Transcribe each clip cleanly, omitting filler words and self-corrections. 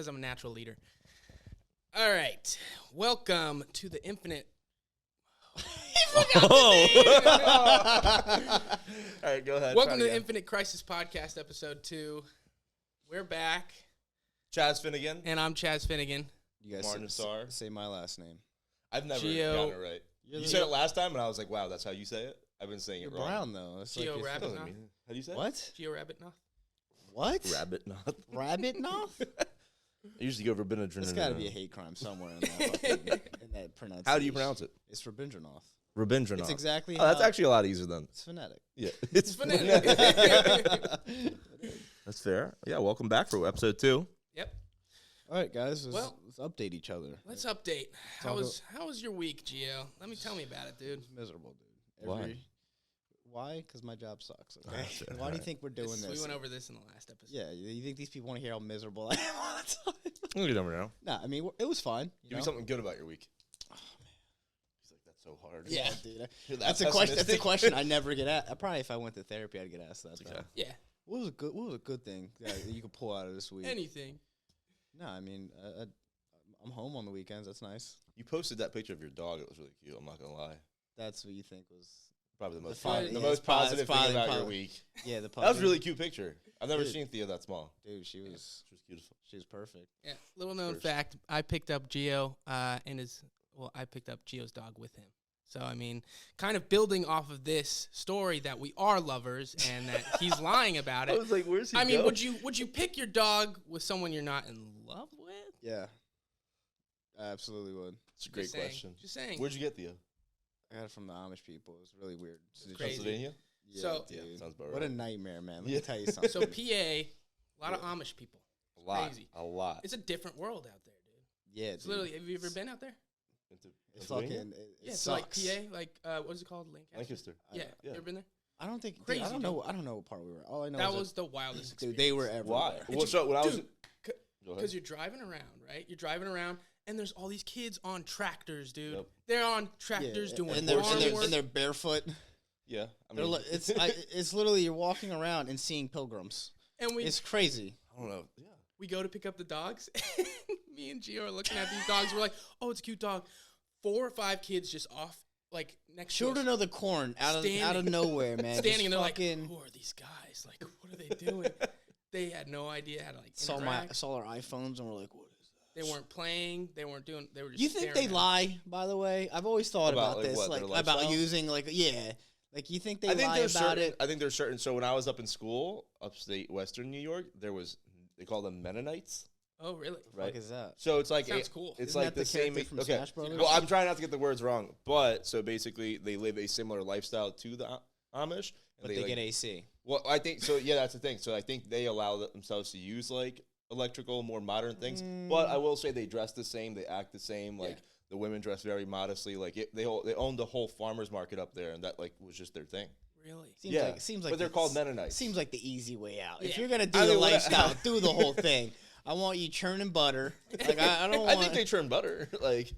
says I'm a natural leader. All right. Welcome to the Infinite. All right, go ahead. Welcome to the Infinite Crisis Podcast, Episode 2. We're back. Chaz Finnegan. And I'm Chaz Finnegan. You guys say my last name. I've never Gio. gotten it right. You said it last time, and I was like, wow, that's how you say it? I've been saying it wrong. Brown, though. It's Gio like Rabbit Knoth. How do you say it? What? Gio Rabbit Knoth. What? Rabbit Knoth. Rabbit Knoth? I usually go for Rabindranath. There's got to be a hate crime somewhere in that pronunciation. How do you pronounce it? It's Rabindranath. Rabindranath. It's exactly that's actually a lot easier than. It's phonetic. Yeah. It's phonetic. That's fair. Yeah, welcome back for episode 2. Yep. All right, guys. Let's Well, update each other. Let's update. How was your week, Gio? Tell me about it, dude. It's miserable, dude. Why? Why? Because my job sucks. Okay. Why do you think we're doing this? We went over this in the last episode. Yeah. You think these people want to hear how miserable I am all the time? You never know. Nah, I mean, it was fine. Give me something good about your week. Oh, man. He's like, that's so hard. Yeah, dude. That's a question. That's a question I never get asked. Probably if I went to therapy, I'd get asked that. Okay. Yeah. What was a good thing that you could pull out of this week? Anything. No, I mean, I'm home on the weekends. That's nice. You posted that picture of your dog. It was really cute. I'm not going to lie. That's what you think was Probably the most, the most positive thing about your week. Yeah, the That was a really cute picture. I've never seen Thea that small. Dude, she was beautiful. She was perfect. Yeah. Little known fact, I picked up Gio I picked up Gio's dog with him. So, I mean, kind of building off of this story that we are lovers and that he's lying about it. I was like, where's he I mean, go? would you pick your dog with someone you're not in love with? Yeah, I absolutely would. It's a great question. Just saying. Where'd you get Thea? I got it from the Amish people. It was really weird. Crazy. Pennsylvania? Yeah, So- dude. Yeah, sounds about What a right. nightmare, man. Let me tell you something. So, PA, a lot of Amish people. A lot. Crazy. A lot. It's a different world out there, dude. Yeah, It's dude. literally, have you ever been out there? It's Pennsylvania? fucking. It Yeah, it's sucks. like PA, what is it called? Lancaster. Yeah, yeah. you ever been there? I don't think. Crazy, I don't know. I don't know what part we were. All I know That is was the wildest dude, experience. they were everywhere. Why? It's Well, so when I was... dude, Go ahead. Because you're driving around, right? You're driving around, and there's all these kids on tractors, dude. Yep. They're on tractors doing and farm they're, work. and they're barefoot. Yeah. I mean, It's literally you're walking around and seeing pilgrims. And It's crazy. I don't know. Yeah. we go to pick up the dogs. Me and Gio are looking at these dogs. We're like, oh, it's a cute dog. 4 or 5 kids just off, like, next Children to us. of the corn out of Standing. nowhere, man. Standing, and they're Just like, who are these guys? Like, what are they doing? They had no idea how to, like, interact. saw our iPhones and we're like, what is that? They weren't playing. They weren't doing. They were just. You think staring they at lie? By the way, I've always thought About, about like, this, what, like their about lifestyle? using, like, yeah, like you think they I think lie there's about certain, it. I think there's certain... So when I was up in school, upstate Western New York, there was... They call them Mennonites, Oh, really? right? Fuck is that? So it's like... Sounds cool. It's Isn't like that the same... character from Okay. Smash Brothers? Well, I'm trying not to get the words wrong, but so basically they live a similar lifestyle to the Amish. But and they like, get AC. Well, I think so. Yeah, that's the thing. So I think they allow themselves to use like electrical, more modern things. But I will say they dress the same, they act the same. Like the women dress very modestly. Like they own the whole farmers market up there, and that like was just their thing. Really? Seems like but they're called Mennonites. Seems like the easy way out. If Yeah. you're gonna do I the mean, what- lifestyle, do the whole thing. I want you churning butter. Like I don't. I think they churn butter. Like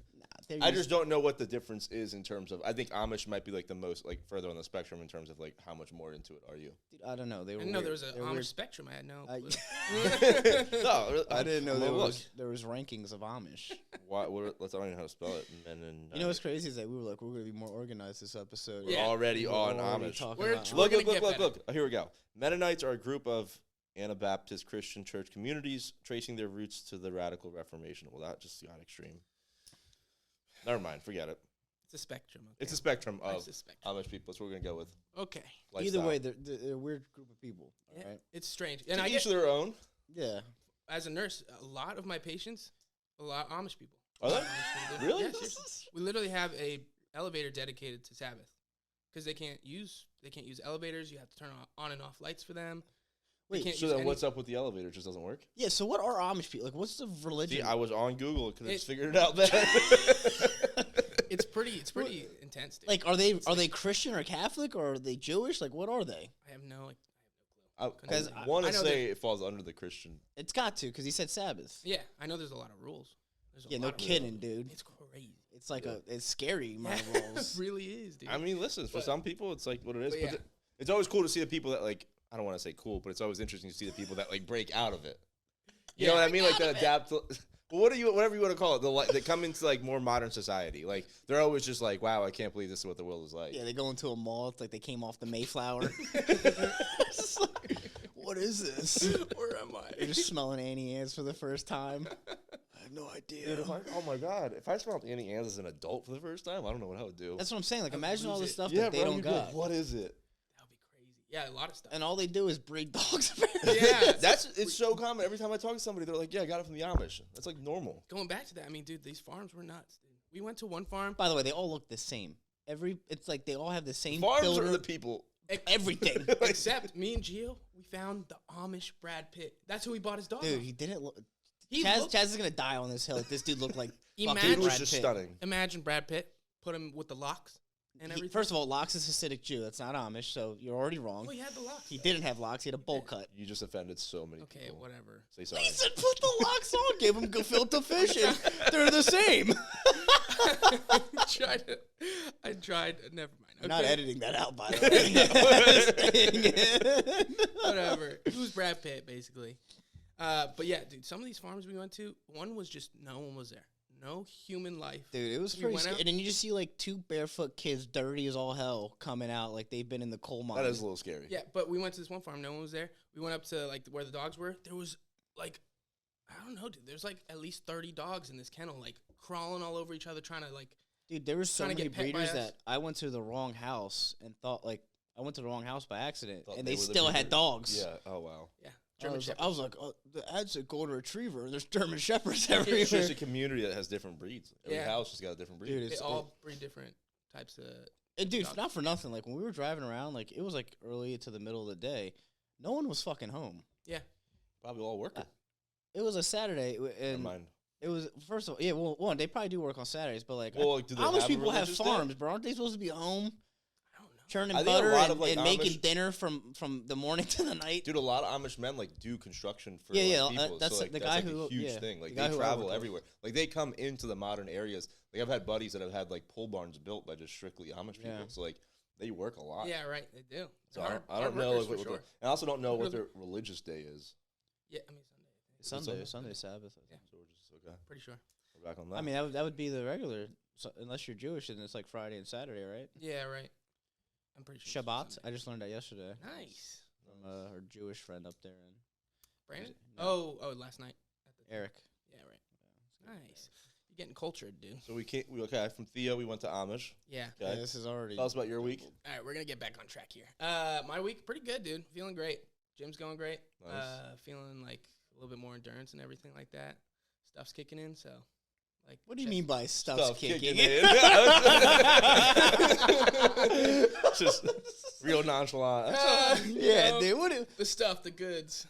They're I used- just don't know what the difference is in terms of. I think Amish might be like the most like further on the spectrum in terms of like how much more into it are you? Dude, I don't know. They I were. didn't know there weird. was an They were Amish weird. spectrum. I had no I- clue. No, really, I didn't know I'm there gonna was rankings of Amish. Why? Let's I don't even know how to spell it. You know what's crazy is that we were like, we're gonna be more organized this episode. We're Yeah. already We're on already Amish. talking We're about tr- Amish. Look, gonna look, get look, better. look. Here we go. Mennonites are a group of Anabaptist Christian church communities tracing their roots to the radical Reformation. Well, that just got extreme. Never mind. Forget it. It's a spectrum. Okay. It's a spectrum of It's a spectrum. Amish people. That's what we're going to go with. Okay. Either Lifestyle. way, they're a weird group of people. All Yeah, right. it's strange. To And I each get, their own. Yeah. as a nurse, a lot of my patients, a lot of Amish people. Are they? Amish people do. Really? Yeah, seriously. We literally have a elevator dedicated to Sabbath because they can't use elevators. You have to turn on and off lights for them. They Wait, can't So use then any- what's up with the elevator? It just doesn't work? Yeah. So what are Amish people like? What's the religion? See, I was on Google. Could have It- just figured it out then. It's pretty intense. Dude. like, are they Christian or Catholic or are they Jewish? Like, what are they? I have no clue. I Because want I to know say it falls under the Christian. It's got to because he said Sabbath. Yeah, I know there's a lot of rules. There's a Yeah, lot no of kidding, rules. dude. It's crazy. It's like it's scary. My Yeah, rules. it really is, dude. I mean, listen, for But- some people, it's like what it is. but But yeah. it's always cool to see the people that like. I don't want to say cool, but it's always interesting to see the people that like break out of it. You know what I mean? Like, the adapt. Well, whatever you want to call it, they come into like more modern society. Like they're always just like, wow, I can't believe this is what the world is like. Yeah, they go into a mall. It's like they came off the Mayflower. What is this? Where am I? They're just smelling Annie ants for the first time. I have no idea. Dude, oh my god, if I smelled Annie ants as an adult for the first time, I don't know what I would do. That's what I'm saying. Like, imagine all the stuff Yeah, that they bro, don't you'd be like, got. what is it? That would be crazy. Yeah, a lot of stuff. And all they do is breed dogs. Yeah, It's so common. Every time I talk to somebody, they're like, yeah, I got it from the Amish. That's like normal. Going back to that, I mean, dude, these farms were nuts. Dude. We went to one farm. By the way, they all look the same. It's like they all have the same Farms builder. are the people. Everything. Except me and Gio, we found the Amish Brad Pitt. That's who we bought his dog. Dude, off. he didn't look. He Chaz is gonna die on this hill. This dude looked like Imagine- fucking Dude was Brad just Pitt. stunning. Imagine Brad Pitt, put him with the locks and everything. First of all, Locks is Hasidic Jew. That's not Amish, so you're already wrong. well, he had the locks. He didn't have locks. He had a bowl cut. You just offended so many Okay, people. whatever. Say sorry. He said, "Put the locks on." Gave him gefilte fish, and they're the same. I tried. Never mind. I'm not Okay. editing that out, by the way. Whatever. It was Brad Pitt, basically. But yeah, dude, some of these farms we went to, one was just no one was there. No human life. Dude, it was We pretty went scary. out- And then you just see like two barefoot kids, dirty as all hell, coming out like they've been in the coal mine. That is a little scary. Yeah, but we went to this one farm. No one was there. We went up to like where the dogs were. There was like, I don't know, dude. There's like at least 30 dogs in this kennel, like crawling all over each other, trying to like. Dude, there were so trying to many get pet by breeders us. that I went to the wrong house and thought like I went to the wrong house by accident, Thought and they they were the still had breeders. dogs. Yeah. Oh wow. Yeah, I German was, Shepherd. I was like, oh, the ad said golden retriever. And there's German shepherds It's just everywhere. a community that has different breeds. Every Yeah. house has got a different breed. Dude, They it's all breed different types of. and dude, dogs. not for nothing. Like when we were driving around, like it was like early to the middle of the day. No one was fucking home. Yeah, Probably all working. It was a Saturday, Never and mind. it was first of all, yeah. Well, one, they probably do work on Saturdays, but like, Well, like, do they Amish have a people have religious day? farms, bro. Aren't they supposed to be home I don't know. churning I think a butter lot and, of, like, and making Amish- dinner from the morning to the night? Dude, a lot of Amish men like do construction for Yeah, like, yeah, people. that's so, like, the that's guy like who- a huge yeah, thing. the Like guy they who I travel work with. everywhere. Like they come into the modern areas. Like I've had buddies that have had like pole barns built by just strictly Amish people. Yeah. So like they work a lot. Yeah, right. They do. So Hard- I don't hard know. workers Like, for sure. and I also don't know what their religious day is. Yeah, I mean Sunday Sunday? Sabbath. Yeah. So we're just okay. pretty sure. We're back on that. I mean, that would be the regular, so, unless you're Jewish, and it's like Friday and Saturday, right? Yeah, right. I'm pretty sure. it's Shabbat. Sunday. I just learned that yesterday Nice. from her Jewish friend up there, and Brandon? No. Oh, last night. At the Eric. Yeah, right. Nice. You're getting cultured, dude. So okay from Theo we went to Amish. Yeah. Yeah, Okay. this is already. Tell us about your week. All right, we're gonna get back on track here. My week pretty good, dude. Feeling great. Gym's going great. Nice. Feeling like a little bit more endurance and everything like that. Stuff's kicking in, so like. What do you mean by stuff's Stuff kicking in. in? Just real nonchalant. Yeah, dude. What? The stuff, the goods.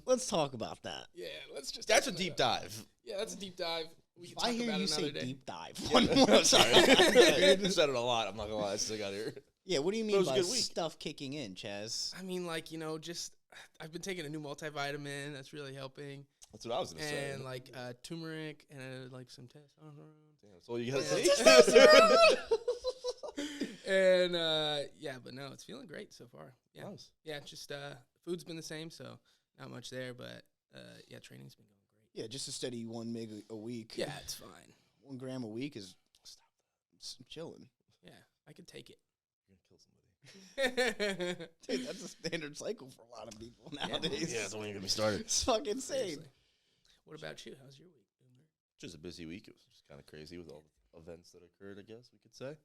Let's talk about that. Yeah, let's just. That's a talk deep about dive. that. Yeah, that's a deep dive. We can If I talk hear about you it say another day. deep dive one more Sorry. time. You said it a lot. I'm not gonna lie. I still got here. Yeah, what do you It mean was a by good week. stuff kicking in, Chaz? I mean, like, just I've been taking a new multivitamin that's really helping, That's what I was gonna say. and like turmeric and like some testosterone. Damn, that's all you gotta say. And yeah, but no, it's feeling great so far. Yeah, Nice. yeah, just food's been the same, so not much there, but yeah, training's been going great. Yeah, just a steady 1 meg a week. Yeah, it's fine. 1 gram a week is chilling. Yeah, I could take it. You're gonna kill somebody. Dude, that's a standard cycle for a lot of people nowadays. Yeah, that's when you're gonna be started. It's fucking insane. Seriously. What about you? How's your week, Umar? Just a busy week. It was just kind of crazy with all the events that occurred. I guess we could say.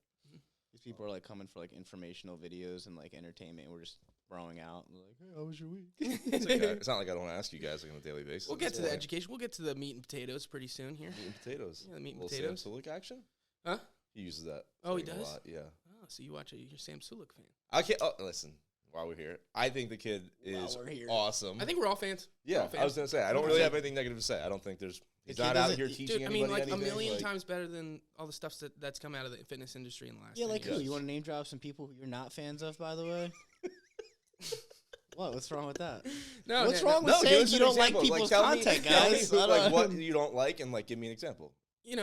These people are like coming for like informational videos and like entertainment. And we're just throwing out. And like, hey, how was your week? It's, okay. It's not like I don't ask you guys like on a daily basis. We'll get It's to the fine. education. We'll get to the meat and potatoes pretty soon here. Meat and potatoes. Yeah, the meat and Little potatoes. Sam Sulek action. Huh? He uses that. Oh, he saying a does? lot, yeah. Oh, so you watch it? You're a Sam Sulek fan. I can't. Oh, listen. While we're here, I think the kid While is we're here. awesome. I think we're all fans. We're Yeah, all I was fans. gonna say I don't really have anything negative to say. I don't think there's. He's kid not out doesn't- here Dude, teaching Dude, I anybody mean, like anything. a million like, times better than all the stuff that's come out of the fitness industry in the last. Yeah, 10 like years. who? You want to name drop some people who you're not fans of, by the way? What? What's wrong with that? No, What's no, wrong no. with give saying us you an don't like example. people's tell me- content, tell me guys? who- I like don't- what you don't like, and like give me an example.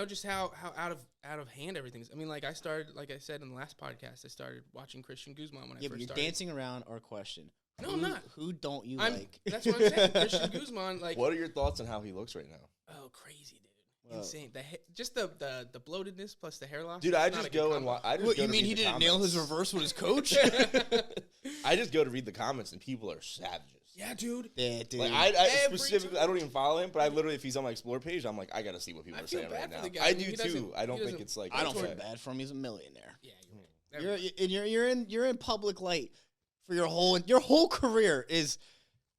Just how out of hand everything's. I mean, like I started, like I said in the last podcast, I started watching Christian Guzman when I Yeah, but first you're started. dancing around our question. No, I'm not. Who don't you I'm, like? That's what I'm saying. Christian Guzman, like, What are your thoughts on how he looks right now? oh, crazy, dude. Well, Insane. Just the bloatedness plus the hair loss. Dude, it's I not just a good go and combo. I just What, go you to mean read he the didn't nail his comments. reverse with his coach? I just go to read the comments and people are savages. Yeah, dude. Yeah, dude. Like I Every specifically, time. I don't even follow him, but I literally, if he's on my Explore page, I'm like, I gotta see what people I are feel saying bad right for now. the guy. I He do doesn't- too. I don't he think doesn't- it's like I don't okay. feel bad for him. He's a millionaire. Yeah, you're right. You're in public light for your whole career is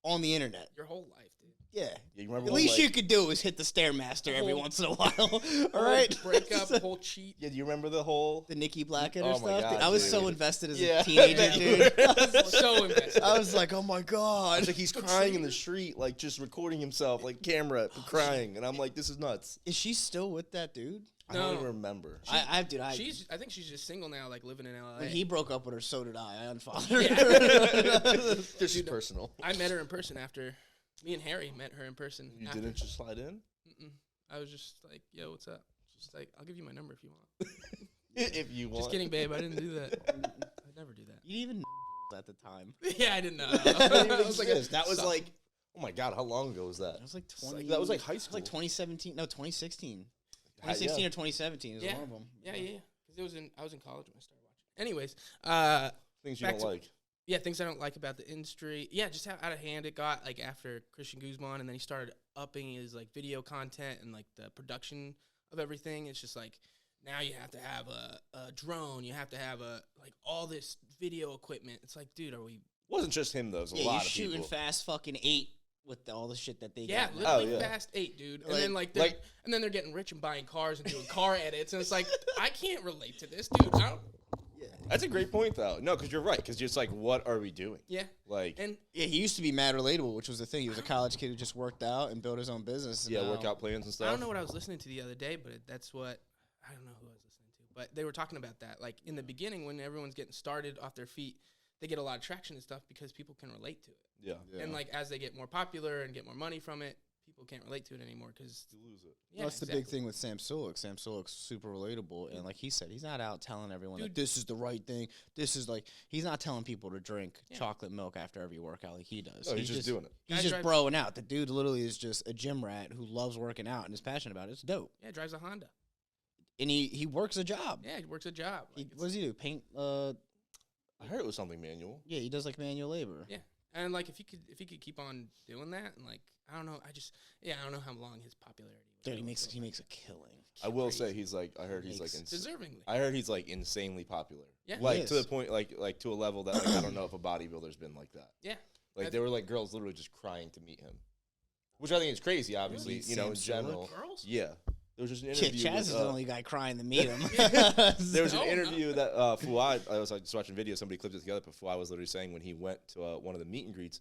on the internet. Your whole life, dude. Yeah. Yeah, you remember The when, least like- you could do is hit the Stairmaster every Whole- once in a while. All Whole right. break up, whole cheat. Yeah, do you remember the whole? The Nikki Blackett Oh my stuff. God, dude. I was dude. so invested as Yeah. a teenager, Yeah, you dude. were. So invested. I was like, oh my God. It's like he's crying in the street, like just recording himself, like camera, crying, and I'm like, this is nuts. Is she still with that dude? I don't No. even remember. I think she's just single now, like living in LA. when he broke up with her, so did I. I unfollowed her. This is personal. I met her in person after. Me and Harry met her in person. You after. didn't just slide in? Mm-mm. I was just like, yo, what's up? Just like, I'll give you my number if you want. If you want. Just kidding, babe. I didn't do that. I'd never do that. You didn't even know at the time. Yeah, I didn't know. That didn't even I was like, exist. That was suck. like, oh my God, how long ago was that? It was like It's like- 20. that was like high It was like school. 2017. No, 2016. Yeah. 2016 or 2017 is Yeah. one of them. Yeah. Because I was in college when I started watching. Anyways, Things you Back don't to- like. yeah, things I don't like about the industry. Yeah, just how out of hand it got, like, after Christian Guzman, and then he started upping his, like, video content and, like, the production of everything. It's just, like, now you have to have a drone. You have to have, all this video equipment. It's like, dude, are we... It wasn't just him, though. It was a Yeah, lot you're of shooting people. fast fucking 8 with all the shit that they Yeah, got. literally yeah. Fast 8, dude. And Like- then, like, they're getting rich and buying cars and doing car edits. And it's like, I can't relate to this, dude. I don't... That's a great point, though. No, because you're right. Because it's like, what are we doing? Yeah. Like, And Yeah, he used to be mad relatable, which was the thing. He was a college kid who just worked out and built his own business. and yeah, now- workout plans and stuff. I don't know what I was listening to the other day, but that's what I don't know who I was listening to. But they were talking about that. Like in the beginning, when everyone's getting started off their feet, they get a lot of traction and stuff because people can relate to it. Yeah. And like as they get more popular and get more money from it, people can't relate to it anymore because You lose it. yeah, That's the big thing with Sam Sulek. Sam Sulek's super relatable, and like he said, he's not out telling everyone that Dude. this is the right thing. This is like he's not telling people to drink Yeah. chocolate milk after every workout like he does. No, he's just doing it. He's Guy just drives- broing out. The dude literally is just a gym rat who loves working out and is passionate about it. It's dope, Yeah, drives a Honda. and he works a job. Yeah, he works a job. He, Like, what does he do? Paint. I heard it was something manual. Yeah, he does like manual labor. Yeah. And like if he could keep on doing that and like I don't know, I don't know how long his popularity will Dude, go, he but makes a killing. I will crazy. say he's like, I heard he's like, deservingly. I heard he's like insanely popular. Yeah. Like He to the is. point, like to a level that like, I don't know if a bodybuilder's been like that. Yeah. Like I've- there were like girls literally just crying to meet him, which I think is crazy. Obviously, Meet you know, in Sam Sulek? general. Girls? Yeah, there was just an Yeah, interview. Chaz with, is the only guy crying to meet him. There was an No, no. interview that Fuad. I was like just watching video. Somebody clipped it together, but Fuad was literally saying when he went to one of the meet and greets,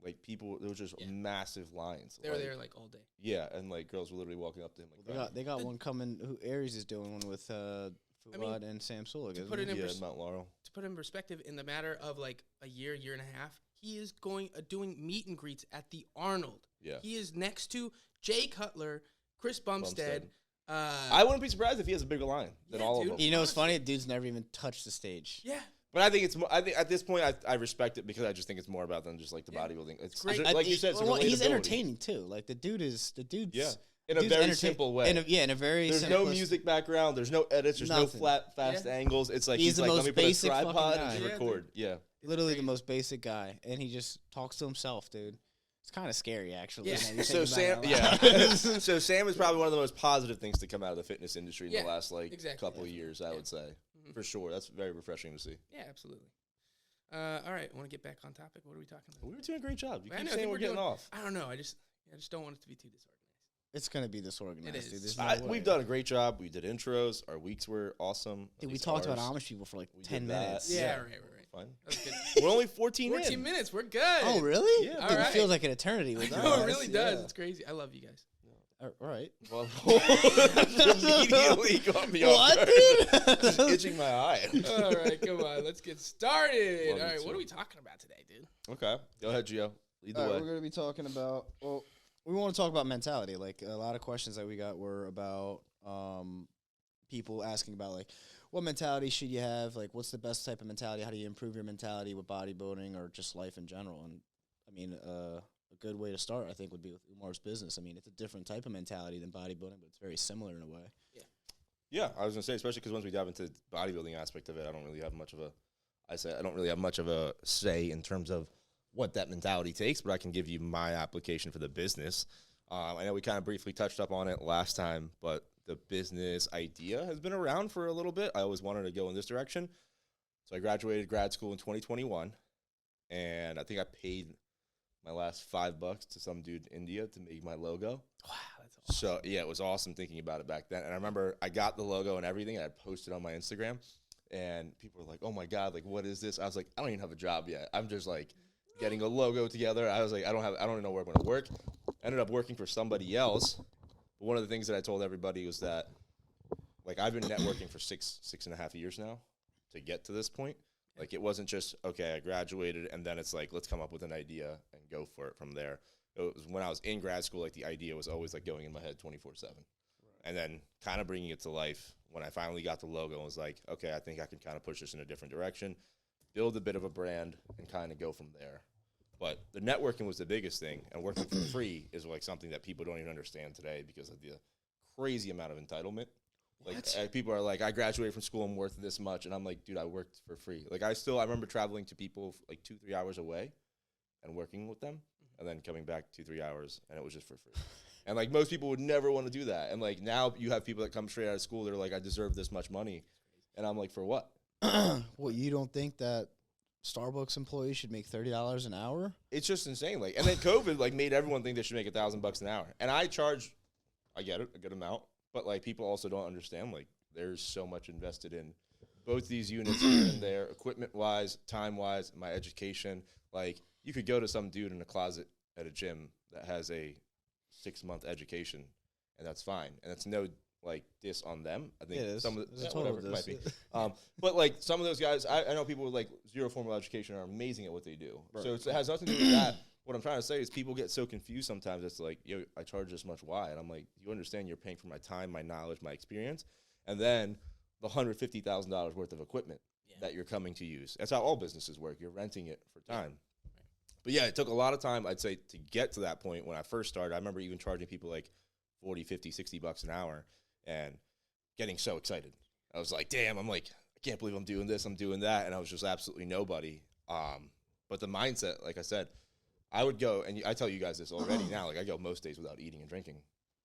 like people, there was just Yeah. massive lines. They were like, there like all day. Yeah, and like girls were literally walking up to him like, They got one coming. Who Aries is doing one with Fuad mean, and Sam Sulek. to isn't put he? it in yeah, pers- Mount Laurel. To put it in perspective, in the matter of like a year and a half, he is going doing meet and greets at the Arnold. Yeah. He is next to Jay Cutler, Chris Bumstead. I wouldn't be surprised if he has a bigger line than Yeah, all dude. of them. You know what's funny? Dude's never even touched the stage. Yeah. But I think it's more. I think at this point, I respect it because I just think it's more about than just like the Yeah. bodybuilding. It's great. like you said, it's a he's relatability. entertaining too. Like the dude's Yeah, in a dude's very entertain- simple way. in a very There's no music background. There's no edits. There's Nothing. no flat, fast Yeah. angles. It's like He's he's the like, let most me put a basic fucking tripod guy. and just Yeah, record. Yeah. literally the crazy. most basic guy, and he just talks to himself, dude. It's kind of scary, actually. Yeah. now you So think Sam, about it out yeah. loud. So Sam is probably one of the most positive things to come out of the fitness industry in Yeah, the last like exactly. couple of years. I Yeah. would say Mhm. for sure. That's very refreshing to see. Yeah, absolutely. All right, want to get back on topic? What are we talking about? We were doing a great job. You I keep know, I saying think we're getting doing- off. I don't know. I just don't want it to be too disorganized. It's gonna be disorganized, It is. dude. There's no way. We've done a great job. We did intros. Our weeks were awesome. at Dude, we least talked about ours. Amish people for like We 10 did that. minutes. Yeah, Yeah. right. Fine. That was good. We're only 14 14 in. minutes. We're good. Oh, really? Yeah. All Dude, right. It feels like an eternity I with know, us. it really does. yeah. It's crazy. I love you guys. All right. Well, immediately got me off What, guard. Just dude? itching my eye. All right, come on. Let's get started. Love All you right, what too. are we talking about today, dude? Okay. Go ahead, Gio. Lead the All right, way. we're going to be talking about, we want to talk about mentality. Like, a lot of questions that we got were about people asking about like, what mentality should you have? Like, what's the best type of mentality? How do you improve your mentality with bodybuilding or just life in general? And I mean, a good way to start, I think, would be with Umar's business. I mean, it's a different type of mentality than bodybuilding, but it's very similar in a way. Yeah, I was gonna say, especially because once we dive into the bodybuilding aspect of it, I don't really have much of a say in terms of what that mentality takes, but I can give you my application for the business. I know we kind of briefly touched up on it last time, but the business idea has been around for a little bit. I always wanted to go in this direction. So I graduated grad school in 2021, and I think I paid my last $5 to some dude in India to make my logo. Wow, that's awesome. So, yeah, it was awesome thinking about it back then. And I remember I got the logo and everything, and I posted on my Instagram, and people were like, oh, my God, like, what is this? I was like, I don't even have a job yet. I'm just, like, getting a logo together. I was like, I don't know where I'm going to work. Ended up working for somebody else. But one of the things that I told everybody was that, like, I've been networking for six and a half years now to get to this point. Like, it wasn't just, okay, I graduated, and then it's like, let's come up with an idea and go for it from there. It was when I was in grad school, like, the idea was always, like, going in my head 24/7. Right. And then kind of bringing it to life when I finally got the logo and was like, okay, I think I can kind of push this in a different direction, build a bit of a brand, and kind of go from there. But the networking was the biggest thing, and working for free is, like, something that people don't even understand today because of the crazy amount of entitlement. Like, people are like, I graduated from school, I'm worth this much. And I'm like, dude, I worked for free. Like, I remember traveling to people like 2-3 hours away and working with them and then coming back 2-3 hours, and it was just for free. And, like, most people would never want to do that. And, like, now you have people that come straight out of school, they're like, I deserve this much money. And I'm like, for what? Well, you don't think that Starbucks employees should make $30 an hour? It's just insane. Like, and then COVID, like, made everyone think they should make $1,000 an hour. And I get it, a good amount. But, like, people also don't understand, like, there's so much invested in both these units here and there, equipment-wise, time-wise, my education. Like, you could go to some dude in a closet at a gym that has a 6-month education, and that's fine. And it's no, like, diss on them. I think some of whatever it might be. But, like, some of those guys, I know people with, like, zero formal education are amazing at what they do. Right. So it has nothing to do with that. What I'm trying to say is people get so confused sometimes. It's like, yo, I charge this much. Why? And I'm like, you understand you're paying for my time, my knowledge, my experience, and then the $150,000 worth of equipment that you're coming to use. That's how all businesses work. You're renting it for time. Right. But, yeah, it took a lot of time, I'd say, to get to that point. When I first started, I remember even charging people like $40, $50, $60 an hour and getting so excited. I was like, damn, I'm like, I can't believe I'm doing this, I'm doing that, and I was just absolutely nobody. But the mindset, like I said, I would go, and I tell you guys this already now, like, I go most days without eating and drinking.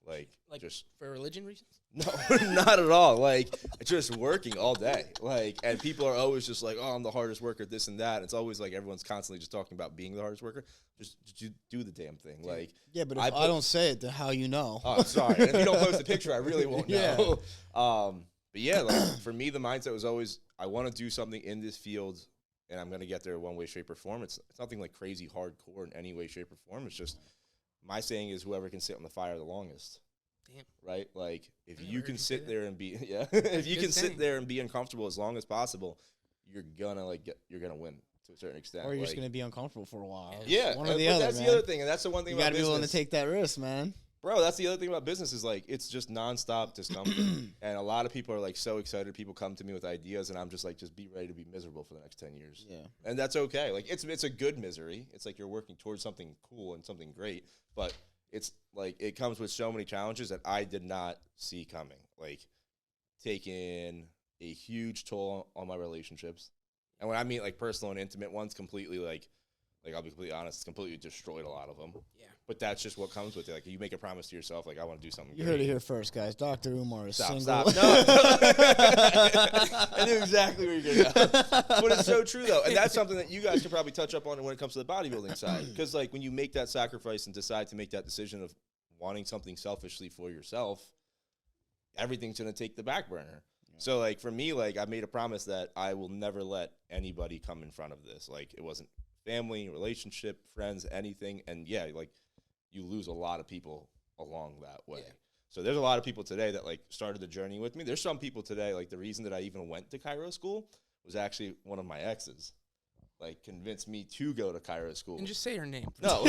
Like just for religion reasons? No, not at all. Like, just working all day. Like, and people are always just like, oh, I'm the hardest worker, this and that. It's always like everyone's constantly just talking about being the hardest worker. Just do the damn thing. Like, yeah, but if I don't say it, then how you know? Oh, sorry. And if you don't post a picture, I really won't know. But yeah, like, for me, the mindset was always, I want to do something in this field, and I'm going to get there one way, shape, or form. It's nothing like crazy hardcore in any way, shape, or form. It's just, my saying is whoever can sit on the fire the longest. Damn. Right? Like, if you can sit there and be, if you can sit there and be uncomfortable as long as possible, you're gonna win to a certain extent. Or you're just gonna be uncomfortable for a while. Yeah. One or the other, that's man. the other thing, and that's the one thing about business. You gotta be willing to take that risk, man. Bro, that's the other thing about business is, like, it's just nonstop discomfort. And a lot of people are, like, so excited. People come to me with ideas, and I'm just like, just be ready to be miserable for the next 10 years. Yeah. And that's okay. Like, it's a good misery. It's like you're working towards something cool and something great. But it's, like, it comes with so many challenges that I did not see coming. Like, taking a huge toll on my relationships. And when I mean, like, personal and intimate ones, completely, like I'll be completely honest, it's completely destroyed a lot of them. Yeah. But that's just what comes with it. Like, you make a promise to yourself, like, I want to do something. You heard it here first, guys. Dr. Umar is single. Stop. No. I knew exactly where you're going to go. But it's so true, though. And that's something that you guys can probably touch up on when it comes to the bodybuilding side. Because, like, when you make that sacrifice and decide to make that decision of wanting something selfishly for yourself, everything's going to take the back burner. Yeah. So, like, for me, like, I made a promise that I will never let anybody come in front of this. Like, it wasn't family, relationship, friends, anything. And, yeah, like, you lose a lot of people along that way. Yeah. So there's a lot of people today that, like, started the journey with me. There's some people today, like, the reason that I even went to Cairo school was actually one of my exes. like convince me to go to Kyra school. And just say her name. No.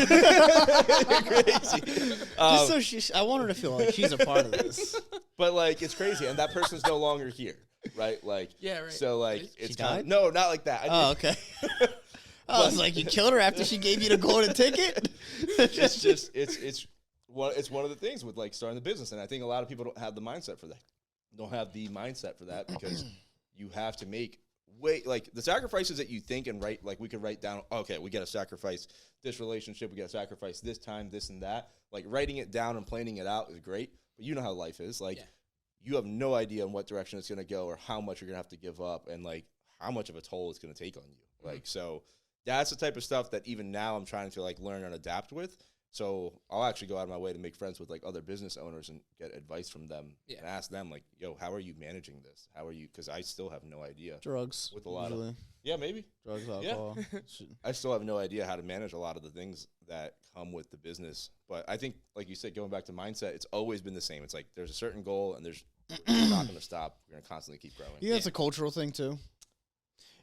Crazy. Just so I want her to feel like she's a part of this. But like it's crazy, and that person's no longer here, right? Like Yeah, right. So like She it's died? no, not like that. Oh, okay. I was like, you killed her after she gave you the golden ticket? It's just it's one of the things with like starting the business, and I think a lot of people don't have the mindset for that. Don't have the mindset for that because you have to make like the sacrifices that you think and write. Like we could write down, okay, we got to sacrifice this relationship, we got to sacrifice this time, this and that. Like writing it down and planning it out is great, but you know how life is. Like you have no idea in what direction it's going to go or how much you're going to have to give up and like how much of a toll it's going to take on you. Like so. That's the type of stuff that even now I'm trying to like learn and adapt with. So I'll actually go out of my way to make friends with like other business owners and get advice from them and ask them like, yo, how are you managing this? How are you? Because I still have no idea. Drugs. With a lot usually. of maybe drugs, alcohol. I still have no idea how to manage a lot of the things that come with the business. But I think, like you said, going back to mindset, it's always been the same. It's like there's a certain goal and we're not going to stop. We're going to constantly keep growing. You think it's a cultural thing too?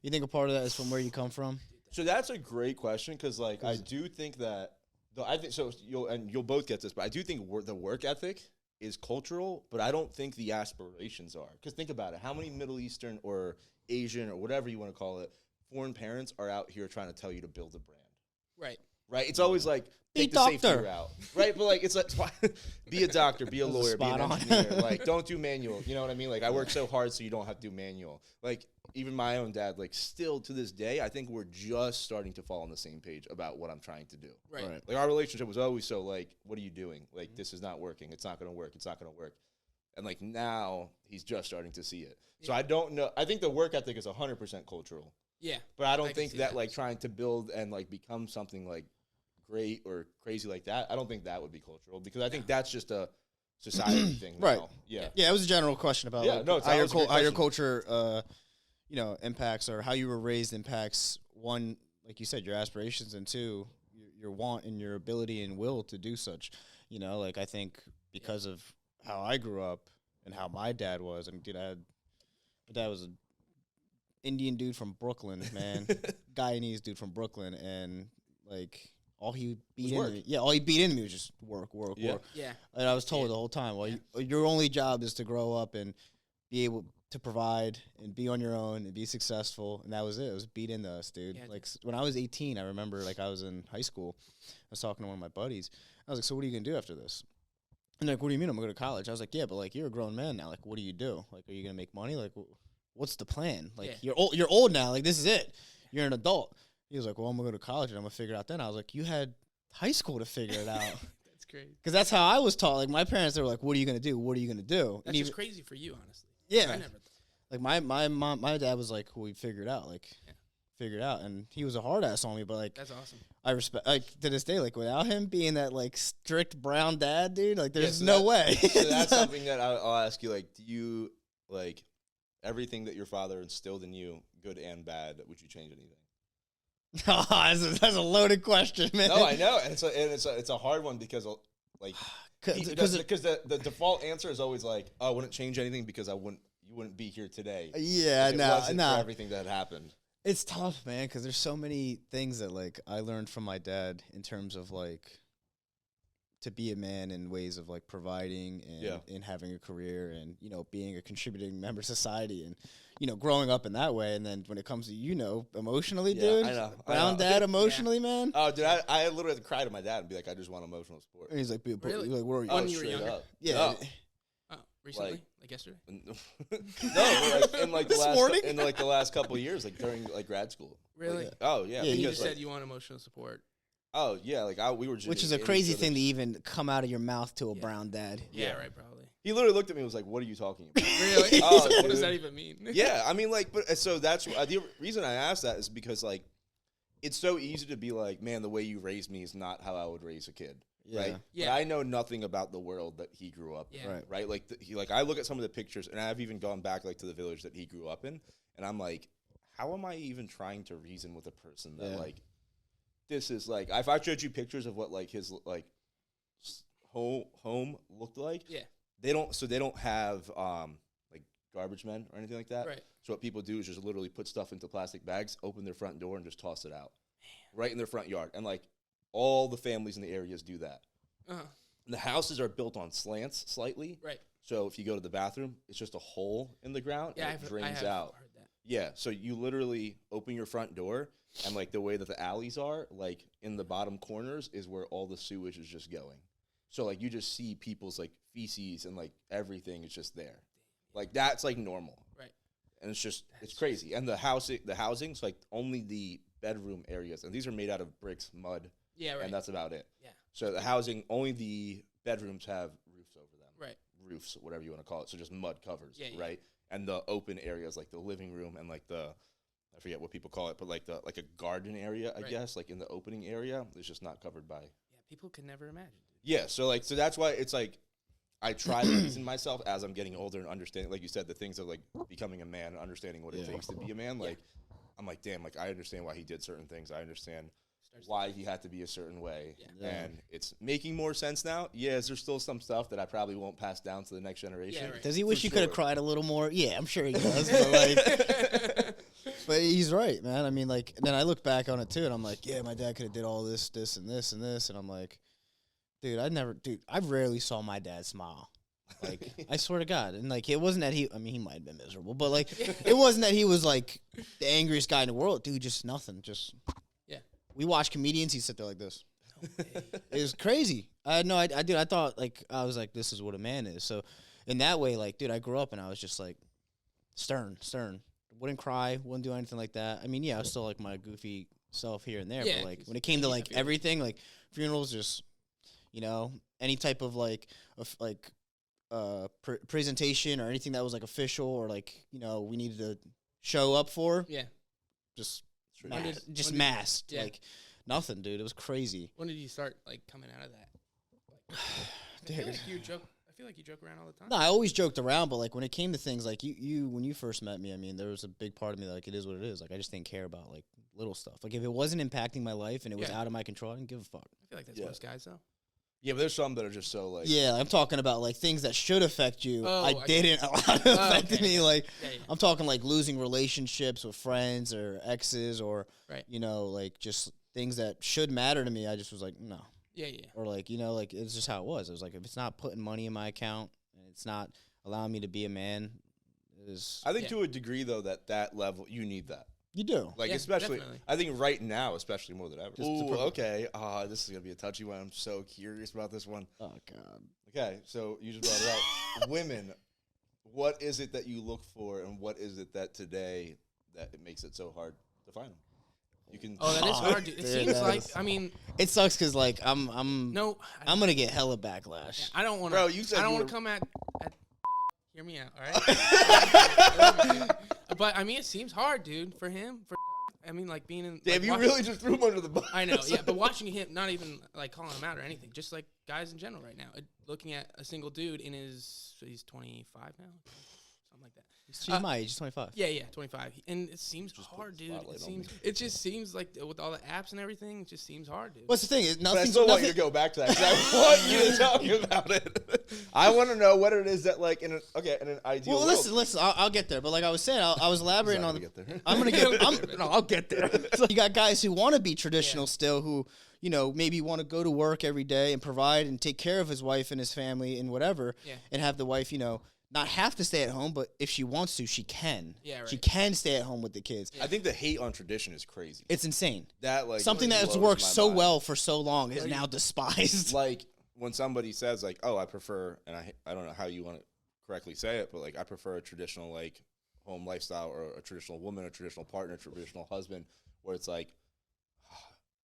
You think a part of that is from where you come from? So that's a great question because, like, I do think that I think so. You'll both get this, but I do think the work ethic is cultural, but I don't think the aspirations are. Because think about it: how many Middle Eastern or Asian or whatever you want to call it, foreign parents are out here trying to tell you to build a brand? Right. It's always like take the safety route, right? But like it's like be a doctor, be a lawyer, be an engineer. Like don't do manual. You know what I mean? Like I work so hard so you don't have to do manual. Like even my own dad, like still to this day, I think we're just starting to fall on the same page about what I'm trying to do. Right. Like our relationship was always so like, what are you doing? Like this is not working. It's not going to work. It's not going to work. And like now he's just starting to see it. So I don't know. I think the work ethic is 100% cultural. Yeah. But I don't think that like trying to build and like become something like great or crazy like that, I don't think that would be cultural because I think that's just a society thing. Right. Now. Yeah. Yeah, it was a general question about how your culture, impacts or how you were raised impacts, one, like you said, your aspirations, and two, your want and your ability and will to do such. You know, like I think because of how I grew up and how my dad was, and my dad was an Indian dude from Brooklyn, man, Guyanese dude from Brooklyn, and like all he beat into me, all he beat into me was just work. Yeah. And I was told the whole time, your only job is to grow up and be able to provide and be on your own and be successful, and that was it. It was beat into us, dude. Yeah, like when I was 18, I remember like I was in high school. I was talking to one of my buddies. I was like, "So what are you gonna do after this?" And they're like, "What do you mean I'm gonna go to college?" I was like, "Yeah, but like you're a grown man now. Like, what do you do? Like, are you gonna make money? Like, what's the plan? Like, you're old now. Like, this is it. You're an adult." He was like, "Well, I'm gonna go to college and I'm gonna figure it out then." I was like, "You had high school to figure it out." That's crazy. Because that's how I was taught. Like my parents, they were like, "What are you gonna do? What are you gonna do?" That's just crazy for you, honestly. Yeah. I never thought. Like my dad was like, "We figured out, figured out," and he was a hard ass on me, but like that's awesome. I respect, like to this day, like without him being that like strict brown dad, dude, like there's no way. So that's something that I'll ask you. Like, do you like everything that your father instilled in you, good and bad? Would you change anything? That's a loaded question, man. No, I know, and it's a hard one because like because the default answer is always like, "Oh, I wouldn't change anything because you wouldn't be here today." Yeah, no. Everything that happened. It's tough, man, because there's so many things that like I learned from my dad in terms of like to be a man in ways of like providing and having a career and being a contributing member of society and growing up in that way. And then when it comes to emotionally, dude, I know. brown dad emotionally, man. Oh, dude, I literally had to cry to my dad and be like, "I just want emotional support." And he's like, really? Like, where are you? When you were younger? Up. Yeah. Oh, recently, like yesterday. No, but like in like the last couple of years, like during like grad school. Really? Like, oh yeah. You just said you want emotional support. Oh yeah, like we were. Just which is a crazy thing to even come out of your mouth to a brown dad. Yeah, right, probably. He literally looked at me and was like, "What are you talking about?" Really? What does that even mean? Yeah, I mean, like, but so that's the reason I asked that is because like, it's so easy to be like, "Man, the way you raised me is not how I would raise a kid." Right? Yeah. But I know nothing about the world that he grew up in. Right? Like I look at some of the pictures, and I've even gone back like to the village that he grew up in, and I'm like, how am I even trying to reason with a person that like, this is like, if I showed you pictures of what like his like home looked like, they don't have like garbage men or anything like that. Right. So what people do is just literally put stuff into plastic bags, open their front door, and just toss it out right in their front yard. And like all the families in the areas do that. Uh-huh. And the houses are built on slants slightly. Right. So if you go to the bathroom, it's just a hole in the ground Yeah, and it drains I have out. heard that. Yeah, so you literally open your front door, and like the way that the alleys are, like in the bottom corners is where all the sewage is just going. So like you just see people's like feces and like everything is just there. Like that's like normal. Right. And it's crazy. And the housing's like only the bedroom areas, and these are made out of bricks, mud, Yeah, right. and that's about it. Yeah. So the housing, only the bedrooms have roofs over them. Right. Roofs, whatever you want to call it. So just mud covers, Yeah, yeah. right? And the open areas like the living room and like I forget what people call it, but like a garden area, I Right. guess, like in the opening area, it's just not covered by. Yeah, people could never imagine. Yeah, so that's why it's like I try to reason myself as I'm getting older and understanding, like you said, the things of like becoming a man and understanding what it takes to be a man. Like I'm like, damn, like I understand why he did certain things. I understand why he had to be a certain way. Yeah. And it's making more sense now. Yes, there's still some stuff that I probably won't pass down to the next generation. Yeah, right. Does he wish For you could have sure. cried a little more? Yeah, I'm sure he does. But like, but he's right, man. I mean, like, then I look back on it too, and I'm like, yeah, my dad could have did all this, this, and this, and this, and I'm like, I rarely saw my dad smile. Like, I swear to God. And like, it wasn't that he might have been miserable, but like, it wasn't that he was like the angriest guy in the world, dude. Just nothing. Just we watch comedians. He'd sit there like this. It was crazy. I thought like I was like, this is what a man is. So in that way, like, dude, I grew up and I was just like stern. Wouldn't cry, wouldn't do anything like that. I mean, yeah, I was still like my goofy self here and there, Yeah, but like when it came to like everything, like funerals, just any type of like presentation or anything that was like official or like we needed to show up for, just masked. Yeah. Like nothing, dude. It was crazy. When did you start like coming out of that? I feel like you joke around all the time. No, I always joked around, but like when it came to things like you when you first met me, I mean, there was a big part of me that, like, it is what it is. Like I just didn't care about like little stuff. Like if it wasn't impacting my life and it was out of my control, I didn't give a fuck. I feel like that's most guys though. Yeah, but there's some that are just so like. Yeah, I'm talking about like things that should affect you. Oh, I didn't allow to affect okay. me. Like Yeah. I'm talking like losing relationships with friends or exes or Right. like just things that should matter to me. I just was like, no. Yeah. Or like, like it's just how it was. It was like, if it's not putting money in my account and it's not allowing me to be a man, I think to a degree though that level you need that. You do. Like, Yeah, especially, definitely. I think right now, especially more than ever. Just to Ooh, prove- okay. This is going to be a touchy one. I'm so curious about this one. Oh God. Okay, so you just brought it up. Women, what is it that you look for, and what is it that today that it makes it so hard to find them? You can. Oh, that is hard. Dude. It Dude, seems that like is- it It sucks because like I'm no. gonna get hella backlash. I don't want to. Bro, you said I don't you want to were- come at. Hear me out, all right? But I mean, it seems hard, dude, for him. I mean, like being in. Damn, like, you watching- really just threw him under the bus. I know, yeah, but watching him, not even like calling him out or anything, just like guys in general right now, looking at a single dude he's 25 now, something like that. She's my age. She's 25. Yeah, 25, and it seems hard, dude. spotlight on me. It just seems like with all the apps and everything, it just seems hard, dude. What's the thing? But I Nothing. still want you to go back to that 'cause I want you to talk about it. I want to know what it is that, like, in an ideal Well, world. listen. I'll get there. But like I was saying, I was elaborating on. Sorry to get there. I'm gonna get. I'll get there. So you got guys who want to be traditional still, who maybe want to go to work every day and provide and take care of his wife and his family and whatever, and have the wife, not have to stay at home, but if she wants to, she can. Yeah, right. She can stay at home with the kids. I think the hate on tradition is crazy. It's insane. That like Something that has blows worked my so mind. well for so long is now despised. Like when somebody says like, "Oh, I prefer," and I don't know how you want to correctly say it, but like I prefer a traditional like home lifestyle or a traditional woman, a traditional partner, traditional husband, where it's like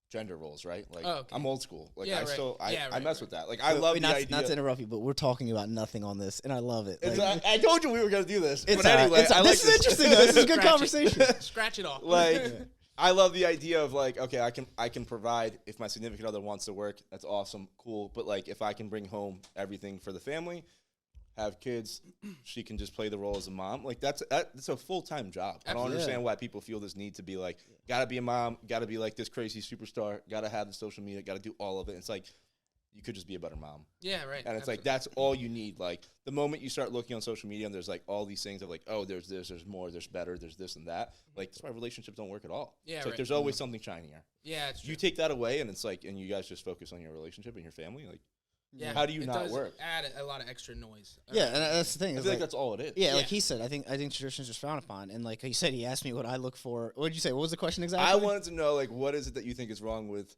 gender roles, right? Like I'm old school. Like Yeah, I right. still Yeah, I right, mess right. with that. Like I love the not, idea. not to interrupt you, but we're talking about nothing on this, and I love it. Like, I told you we were gonna do this. it's But anyway, I like this is interesting. Though. This is a good conversation. Scratch it off. Like I love the idea of like, okay, I can provide if my significant other wants to work, that's awesome, cool. But like if I can bring home everything for the family, have kids, she can just play the role as a mom. Like that's a full-time job. I don't understand why people feel this need to be like, gotta be a mom, gotta be like this crazy superstar, gotta have the social media, gotta do all of it. It's like you could just be a better mom. Yeah, right. And it's like, that's all you need. Like, the moment you start looking on social media and there's like all these things of like, oh, there's this, there's more, there's better, there's this and that. Like, that's why relationships don't work at all. Yeah, It's right. like, there's always something shinier. Yeah, it's true. You take that away and it's like, and you guys just focus on your relationship and your family. Like, Yeah, how do you it not does work? Add a lot of extra noise. Yeah, and that's the thing. I is feel like that's all it is. Yeah, Yeah. like he said, I think traditions are frowned upon, and like he said, he asked me what I look for. What did you say? What was the question exactly? I wanted to know, like, what is it that you think is wrong with,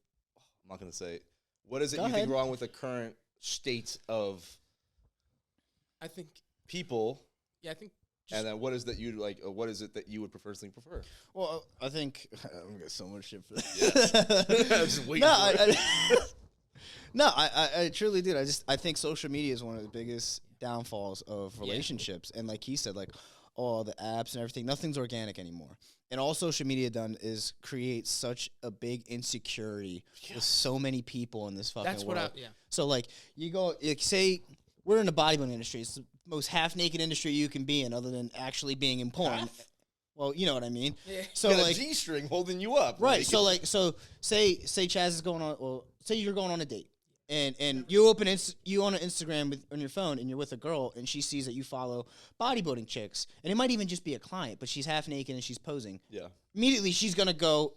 I'm not going to say it. What is it Go you ahead. think wrong with the current state of I think. people? Yeah, I think. And then what is that you like? What is it that you would personally prefer? Well, I think I'm gonna get so much shit for that. Yes. I was just waiting No, for it. No, I truly did. I think social media is one of the biggest downfalls of relationships. And like he said, like all the apps and everything, nothing's organic anymore. And all social media done is create such a big insecurity with so many people in this fucking That's world. what I. Yeah. So like you go, like, say we're in the bodybuilding industry. It's the most half-naked industry you can be in, other than actually being in porn. Half? Well, you know what I mean. Yeah. So You got like, a G-string holding you up. right. So say Chaz is going on. Well, say you're going on a date, and you open you on an Instagram on your phone, and you're with a girl, and she sees that you follow bodybuilding chicks, and it might even just be a client, but she's half naked and she's posing. Yeah. Immediately, she's gonna go.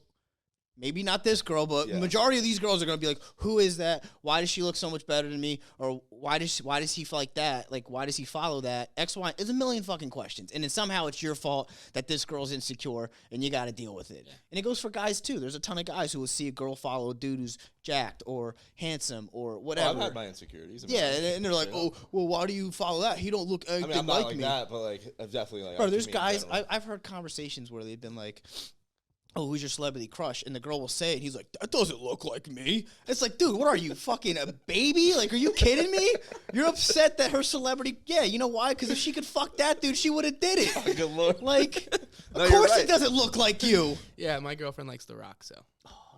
Maybe not this girl, but Yeah. majority of these girls are gonna be like, "Who is that? Why does she look so much better than me? Or why does he feel like that? Like, why does he follow that? X, Y." There's a million fucking questions, and then somehow it's your fault that this girl's insecure, and you got to deal with it. Yeah. And it goes for guys too. There's a ton of guys who will see a girl follow a dude who's jacked or handsome or Oh, whatever. I've had my insecurities. Yeah, and they're like, Straight up. "Oh, well, why do you follow that? He don't look I anything mean, I'm not like like me." that, but like, I've definitely like. Bro, to there's me in guys. general. I've heard conversations where they've been like, "Oh, who's your celebrity crush?" And the girl will say it. And he's like, "That doesn't look like me." It's like, dude, what are you, fucking a baby? Like, are you kidding me? You're upset that her celebrity? Yeah, you know why? Because if she could fuck that dude, she would have did it. Good lord. Like, No, of you're course right. it doesn't look like you. Yeah, my girlfriend likes The Rock, so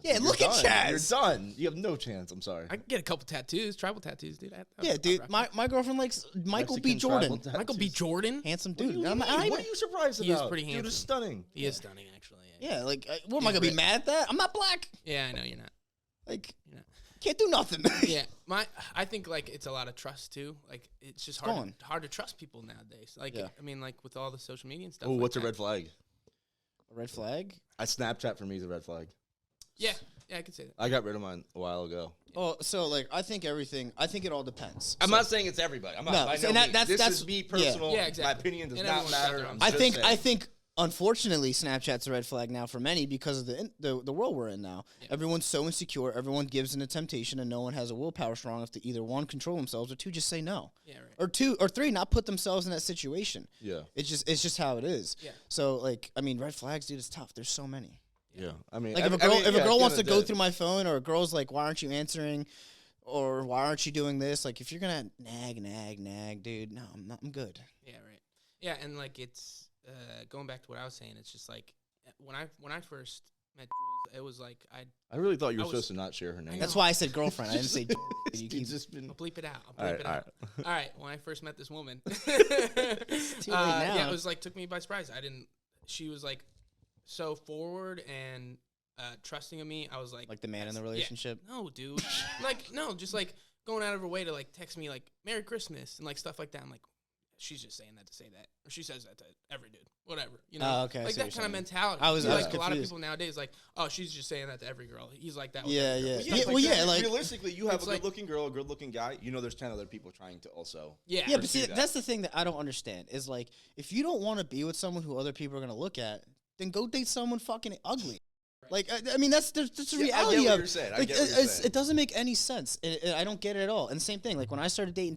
Yeah, look at Done. Chaz. You're done. You have no chance. I'm sorry. I can get a couple tattoos, tribal tattoos, dude. Yeah, dude, my girlfriend likes Michael B. Mexican Jordan. tribal tattoos. Michael B. Jordan. Handsome What do dude. you I'm- mean? I- What are you surprised He is about? pretty Dude handsome. is stunning. He is stunning, actually. Yeah, like, what am I He's gonna be rich. mad at that? I'm not black. Yeah, I know you're not. Like, You're not. can't do nothing. Yeah, I think like it's a lot of trust too. Like it's just hard to trust people nowadays. Like Yeah. I mean, like with all the social media and stuff. Oh, like what's a that. red flag? A red flag? Snapchat for me is a red flag. Yeah, I could say that. I got rid of mine a while ago. Oh, so like I think it all depends. I'm So- not saying it's everybody. I'm not. No, by so no that- means. that's- this that's- is me yeah. personal. Yeah, exactly. My opinion does And not everyone's got matter. their own I'm I just think saying. unfortunately Snapchat's a red flag now for many because of the world we're in now. Yeah. Everyone's so insecure, everyone gives in to temptation, and no one has a willpower strong enough to either one, control themselves, or two, just say no. Yeah, right. Or two or three, not put themselves in that situation. Yeah. It's just how it is. Yeah. So like I mean red flags, dude, it's tough. There's so many. Yeah. I mean, Like if a girl wants to go through my phone, or a girl's like, why aren't you answering? Or why aren't you doing this? Like if you're gonna nag, dude, no, I'm good. Yeah, right. Yeah, and like it's going back to what I was saying. It's just like when I first met Jules, it was like I really thought you were I was- supposed to not share her name. That's why I said girlfriend. I didn't say. You keep- It's just been. I'll bleep it out. All right, it all out. right. All right, when I first met this woman, too late now. yeah, it was like took me by surprise. She was like so forward and trusting of me. I was like Like the man in the yeah. relationship. No, dude. Like no, just like going out of her way to like text me like Merry Christmas and like stuff like that. I'm like, she's just saying that to say that, or she says that to every dude, whatever, you know. Oh, okay, I like see that what kind you're of saying. mentality. I was like a lot of confused. people nowadays like, oh, she's just saying that to every girl. He's like that. With Yeah, every girl. yeah. Well, Yeah, Like well, yeah, that. like- realistically, you have It's a like- good-looking girl, a good-looking guy. You know, there's 10 other people trying to also. yeah, Yeah, but see, pursue that. that's the thing that I don't understand is like if you don't want to be with someone who other people are gonna look at, then go date someone fucking ugly. Like I mean, that's the Yeah, I reality get what of you're saying. I like get what you're it saying. doesn't make any sense. I don't get it at all. And same thing, like when I started dating,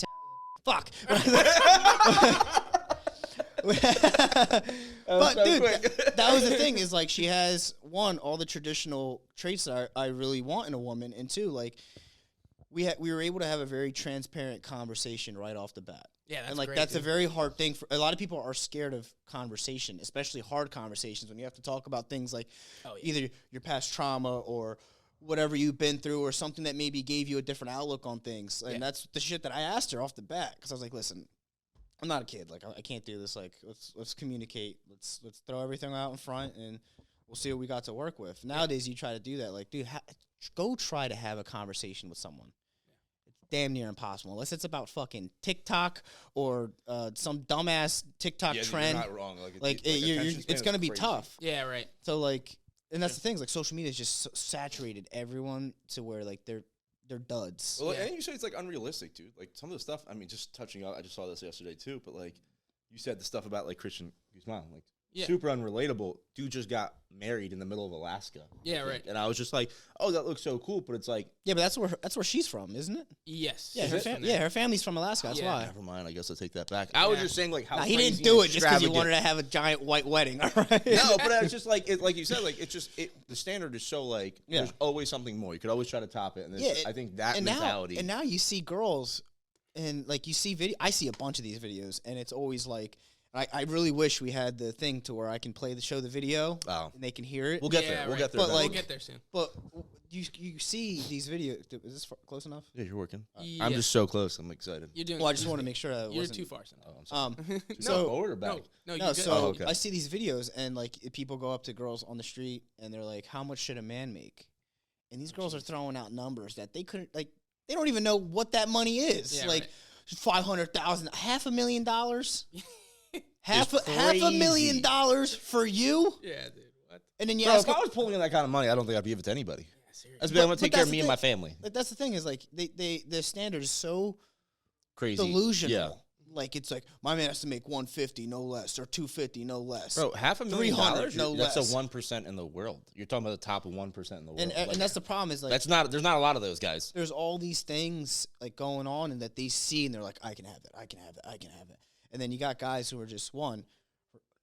fuck. But so dude, quick. that was the thing is like she has one all the traditional traits that I really want in a woman, and two like we were able to have a very transparent conversation right off the bat. yeah, that's And like great, that's a dude. very hard thing for a lot of people are scared of conversation, especially hard conversations when you have to talk about things like Oh, yeah. either your past trauma or whatever you've been through or something that maybe gave you a different outlook on things. And Yeah. that's the shit that I asked her off the bat because I was like, listen, I'm not a kid. Like I can't do this. Like let's communicate. Let's throw everything out in front and we'll see what we got to work with. Nowadays, you try to do that. Like, dude, go try to have a conversation with someone. damn near impossible unless it's about fucking TikTok or some dumbass TikTok Yeah, trend. you're not wrong. It's gonna be tough. Yeah, right. So like, and that's the thing. Like, social media is just saturated everyone to where like they're duds. Well, and you say it's like unrealistic, dude. Like some of the stuff. I mean, just touching on. I just saw this yesterday too. But like, you said the stuff about like Christian Guzman, like super unrelatable. Dude just got married in the middle of Alaska. Yeah, right. And I was just like, oh, that looks so cool. But it's like, Yeah, but that's where she's from, isn't it? Yes. Yeah, her family's from Alaska. That's why. never mind. I guess I'll take that back. I was just saying like how Nah, he crazy didn't do and it just because he extravagant- wanted to have a giant white wedding. All right. No, but it's just like like you said, like it's just the standard is so like there's always something more. You could always try to top it, and I think that mentality. Now you see girls, and like you see I see a bunch of these videos, and it's always like. I really wish we had the thing to where I can show the video and they can hear it. We'll get there. We'll get there. But we'll get there soon. But you see these videos. Is this close enough? Yeah, you're working. Yeah. I'm just so close. I'm excited. You're doing. Well, I just want to make sure that You're wasn't too far. Son. Oh, I'm sorry. Too so forward or back? No, you're no. good. So okay. I see these videos, and like people go up to girls on the street, and they're like, "How much should a man make?" And these girls are throwing out numbers that they couldn't like. They don't even know what that money is. Yeah, like $500,000, $500,000. It's $500,000 for you, Yeah, dude. What? and then you Bro, ask. if I was pulling in that kind of money, I don't think I'd give it to anybody. Yeah, seriously. I'd be, I'm gonna But take care of that's me the and my thing. family. Like, that's the thing is like the standard is so Crazy. delusional. Yeah. Like it's like my man has to make 150 no less or 250 no less. Bro, $500,000. 300, no That's less. a 1% in the world. You're talking about the top of 1% in the world. And Like, that's the problem is like there's not a lot of those guys. there's all these things like going on and that they see and they're like I can have that, I can have that, I can have it. And then you got guys who are just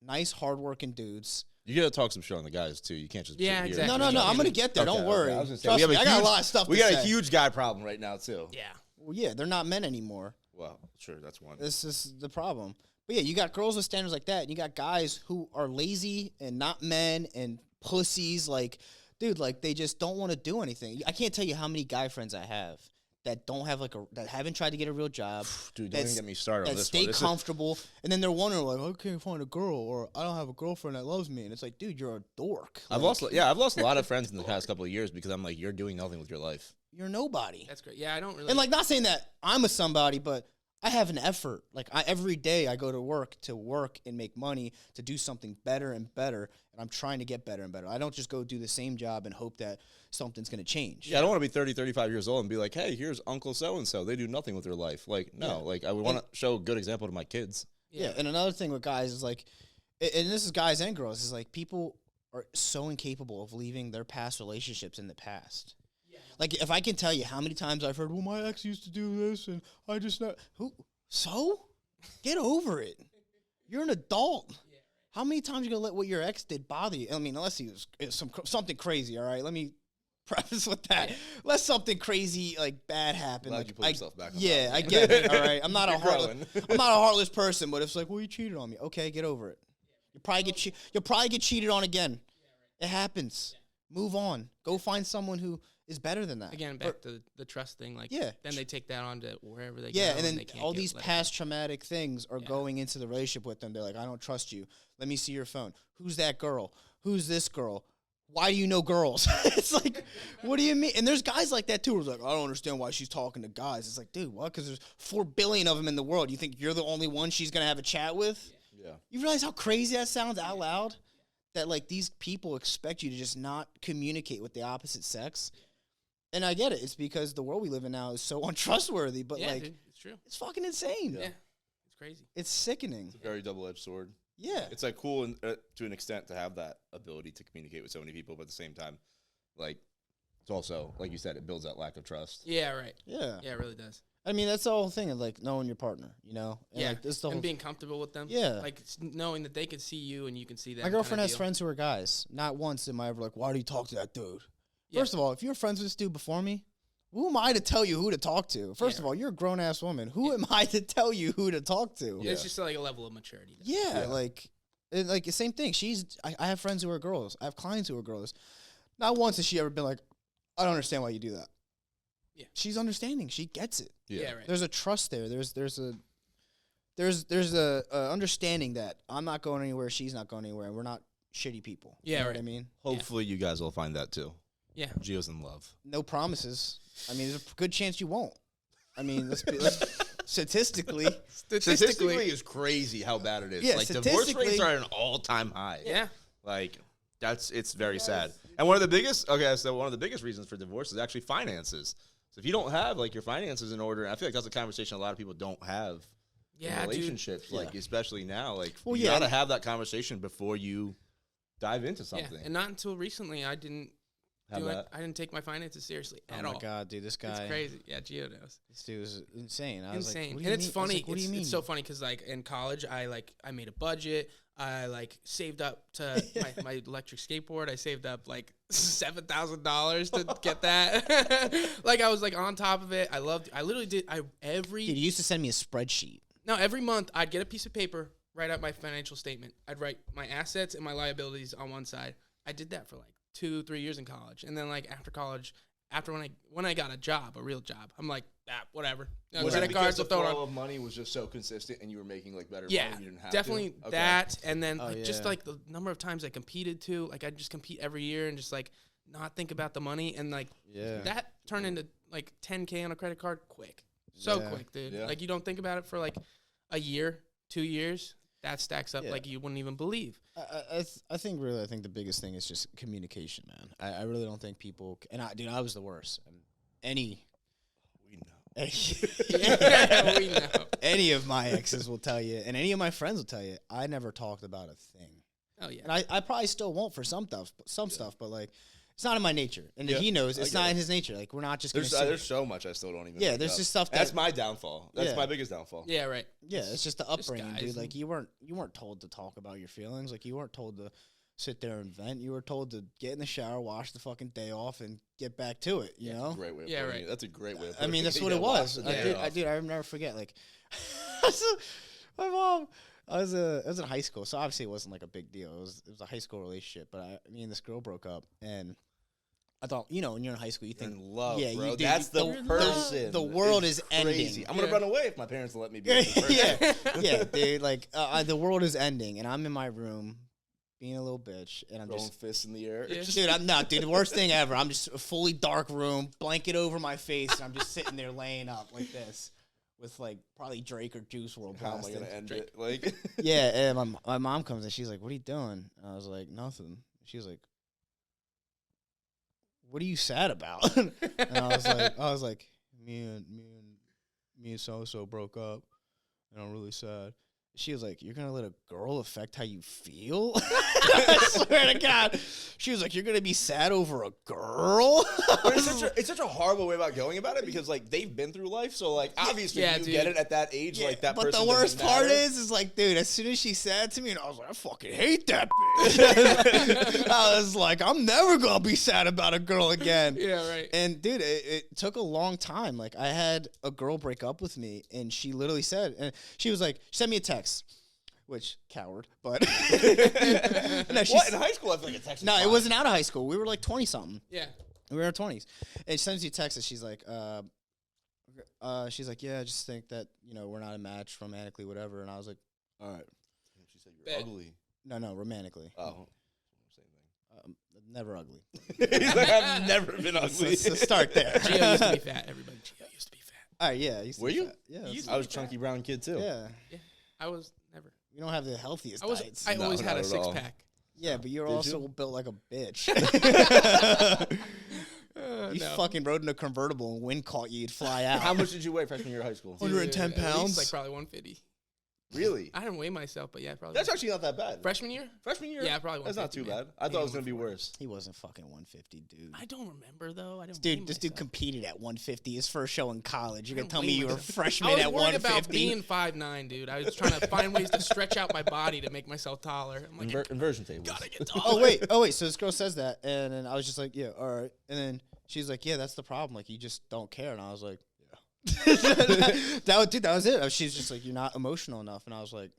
nice hardworking dudes. You gotta talk some shit on the guys too. You can't just sit here. exactly. No, I'm gonna get there. Okay, Don't worry. okay. I was gonna say, Trust we me, have I got a lot of stuff. We to got say. a huge guy problem right now too. Yeah. Well, yeah, they're not men anymore. Well, sure, that's one. This is the problem. But yeah, you got girls with standards like that, and you got guys who are lazy and not men and pussies. Like, dude, like they just don't want to do anything. I can't tell you how many guy friends I have that don't have that haven't tried to get a real job. Dude, don't even get me started on That this stay one. comfortable, and then they're wondering like, I can't find a girl, or I don't have a girlfriend that loves me. And it's like, dude, you're a dork. I've Like, lost a lot of friends in the past couple of years because I'm like, you're doing nothing with your life. you're nobody. That's great. Yeah, I don't really. And like, not saying that I'm a somebody, but I have an effort. Like every day I go to work and make money to do something better and better. And I'm trying to get better and better. I don't just go do the same job and hope that something's going to change. Yeah, I don't want to be 30, 35 years old and be like, hey, here's Uncle so-and-so. They do nothing with their life. Like, no, like I would want to show a good example to my kids. Yeah. And another thing with guys is like, and this is guys and girls, is like people are so incapable of leaving their past relationships in the past. Like, if I can tell you how many times I've heard, well, my ex used to do this, and I just not. Who? So? Get over it. You're an adult. How many times you going to let what your ex did bother you? I mean, unless he was something crazy, all right? Let me preface with that. Unless something crazy, like, bad happened. Glad Like, you put yourself back on yeah, top. I get it, all right? I'm not a You're heartless. growing. I'm not a heartless person, but it's like, well, you cheated on me. Okay, get over it. You'll probably get cheated on again. It happens. Move on. Go find someone who is better than that. Again, back to the trust thing. Like, Yeah. then they take that on to wherever they Yeah, go. and then they can't all get these let it past traumatic things are Yeah. going into the relationship with them. They're like, I don't trust you. Let me see your phone. Who's that girl? Who's this girl? Why do you know girls? It's like, what do you mean? And there's guys like that too. Who's like, I don't understand why she's talking to guys. It's like, dude, what? Because there's 4 billion of them in the world. You think you're the only one she's gonna have a chat with? Yeah. You realize how crazy that sounds out loud? That like these people expect you to just not communicate with the opposite sex. And I get it. It's because the world we live in now is so untrustworthy. But Yeah, like, dude, it's true. it's fucking insane. Yeah. It's crazy. It's sickening. It's a very double-edged sword. Yeah. It's like cool to an extent to have that ability to communicate with so many people, but at the same time, like it's also like you said, it builds that lack of trust. Yeah, right. Yeah. Yeah, it really does. I mean, that's the whole thing of like knowing your partner, you know? And Yeah, like, this the whole and being comfortable with them. Yeah. Like knowing that they can see you and you can see them. My girlfriend kinda has deal. friends who are guys. Not once am I ever like, why do you talk to that dude? Yeah. First of all, if you're friends with this dude before me, who am I to tell you who to talk to? First Yeah. of all, you're a grown ass woman. Who am I to tell you who to talk to? Yeah. It's just like a level of maturity. Yeah, like the same thing. I have friends who are girls. I have clients who are girls. Not once has she ever been like, I don't understand why you do that. Yeah. She's understanding. She gets it. Yeah, right. There's a trust there. There's a understanding that I'm not going anywhere, she's not going anywhere, and we're not shitty people. Yeah, you know right. what I mean? Hopefully, you guys will find that too. Yeah. Gio's in love. No promises. I mean, there's a good chance you won't. I mean, statistically. Statistically is crazy how bad it is. Yeah, Like divorce statistically- rates are at an all-time high. Yeah. Like it's very sad. And one of the biggest reasons for divorce is actually finances. So if you don't have like your finances in order, I feel like that's a conversation a lot of people don't have in Yeah, dude. relationships, like especially now. Like Well, you yeah. gotta have that conversation before you dive into something. Yeah, and not until recently I didn't Have do it. that. I didn't take my finances seriously Oh at my all. god, dude, this guy. It's crazy. Yeah, Gio knows. This dude is insane. I was like, Insane. what do And you it's mean? I was funny. like, what do you mean? It's so funny because like in college, I made a budget. I like saved up to my electric skateboard. I saved up like $7,000 to get that. Like I was like on top of it. I literally did. Dude, you used to send me a spreadsheet. No, every month I'd get a piece of paper, write out my financial statement. I'd write my assets and my liabilities on one side. I did that for like 2-3 years in college, and then like after college, when I got a job, a real job, I'm like, whatever. Was Credit it cards because will the throw it flow on. of money was just so consistent, and you were making like better Yeah, money? You didn't have definitely to? Okay. that, and then Oh, like, just yeah. like the number of times I competed too. Like I'd just compete every year and just like not think about the money, and like Yeah. that turned into like $10K on a credit card quick, so Yeah. quick, dude. Yeah. Like you don't think about it for like a year, 2 years. That stacks up Yeah. like you wouldn't even believe. I think the biggest thing is just communication, man. I really don't think people and I was the worst. We know. Yeah, we know. Any of my exes will tell you, and any of my friends will tell you, I never talked about a thing. Oh yeah. And I probably still won't for some stuff, but like it's not in my nature, and Yeah, he knows I it's get not it. in his nature. Like we're not just There's gonna there's so much I still don't even. Yeah, pick there's up. just stuff That's that- my downfall. That's Yeah. my biggest downfall. Yeah, right. Yeah, it's just the upbringing, guys dude. and- Like you weren't told to talk about your feelings. Like you weren't told to sit there and vent. You were told to get in the shower, wash the fucking day off, and get back to it. You know. Great way. Of Yeah, putting right. it. That's a great way. Of I putting mean, it. that's You what it gotta wash was. the Yeah. day off. I never forget. Like, my mom. I was in high school, so obviously it wasn't like a big deal. It was a high school relationship, but me and this girl broke up, and I thought, when you're in high school, you You're think, in love, yeah, bro. you- That's the- the the- person. the world It's is crazy. ending. I'm gonna Yeah. run away if my parents will let me be. With this person. yeah, yeah, dude. Like, the world is ending, and I'm in my room being a little bitch, and I'm Throwing just. fists in the air. Yeah. Dude, I'm not, dude. The worst thing ever. I'm just a fully dark room, blanket over my face, and I'm just sitting there laying up like this, with like probably Drake or Juice WRLD. How am I blasting. gonna end it? Like, Yeah, and my mom comes in. She's like, "What are you doing?" And I was like, "Nothing." She's like, "What are you sad about?" And I was like, "Me and so broke up, and I'm really sad." She was like, "You're gonna let a girl affect how you feel?" I swear to God. She was like, "You're gonna be sad over a girl?" but it's such a horrible way about going about it because like they've been through life, so like obviously Yeah, you dude. get it at that age. Yeah, Like that. but person the worst doesn't part matter. is like, dude, as soon as she said it to me, and I was like, I fucking hate that bitch. I was like, I'm never gonna be sad about a girl again. Yeah, right. And dude, it took a long time. Like I had a girl break up with me, and she literally said, and she was like, she sent me a text, which coward, but no, What in high school? I feel like a text. no, it wasn't out of high school. We were like 20 something. Yeah. We were in our 20s. And she sends you a text and she's like, yeah, I just think that, we're not a match romantically, whatever. And I was like, all right. She said you're Bet. ugly. No, romantically. Oh, same Never ugly. thing. He's like, I've never been ugly. So start there. Gio used to be fat. Everybody, Gio used to be fat. All right, yeah. I used to Were be you? fat. Yeah. You used I was a chunky brown kid too. Yeah. I was never. You don't have the healthiest I was. diets. I No, always had not a at six all. pack. Yeah, but you're Did also you? built like a bitch. You No. fucking rode in a convertible and wind caught you, you'd fly out. How much did you weigh freshman year of high school? 110 Dude, at least, pounds? like probably 150. Really? I didn't weigh myself, but yeah, probably. That's actually not that bad. freshman year. Freshman year? Yeah, probably That's not too 150, bad. I thought it was gonna be 140. worse. He wasn't fucking 150, dude. I don't remember though. I don't. This dude competed at 150 his first show in college. You're I gonna don't tell me weigh you were a myself. freshman I was at worried about 150? being 5'9", dude. I was trying to find ways to stretch out my body to make myself taller. I'm like, Inversion tables. gotta get taller. Oh wait. So this girl says that, and then I was just like, yeah, all right. And then she's like, yeah, that's the problem. Like you just don't care. And I was like, yeah. that was it. She's just like, you're not emotional enough. And I was like,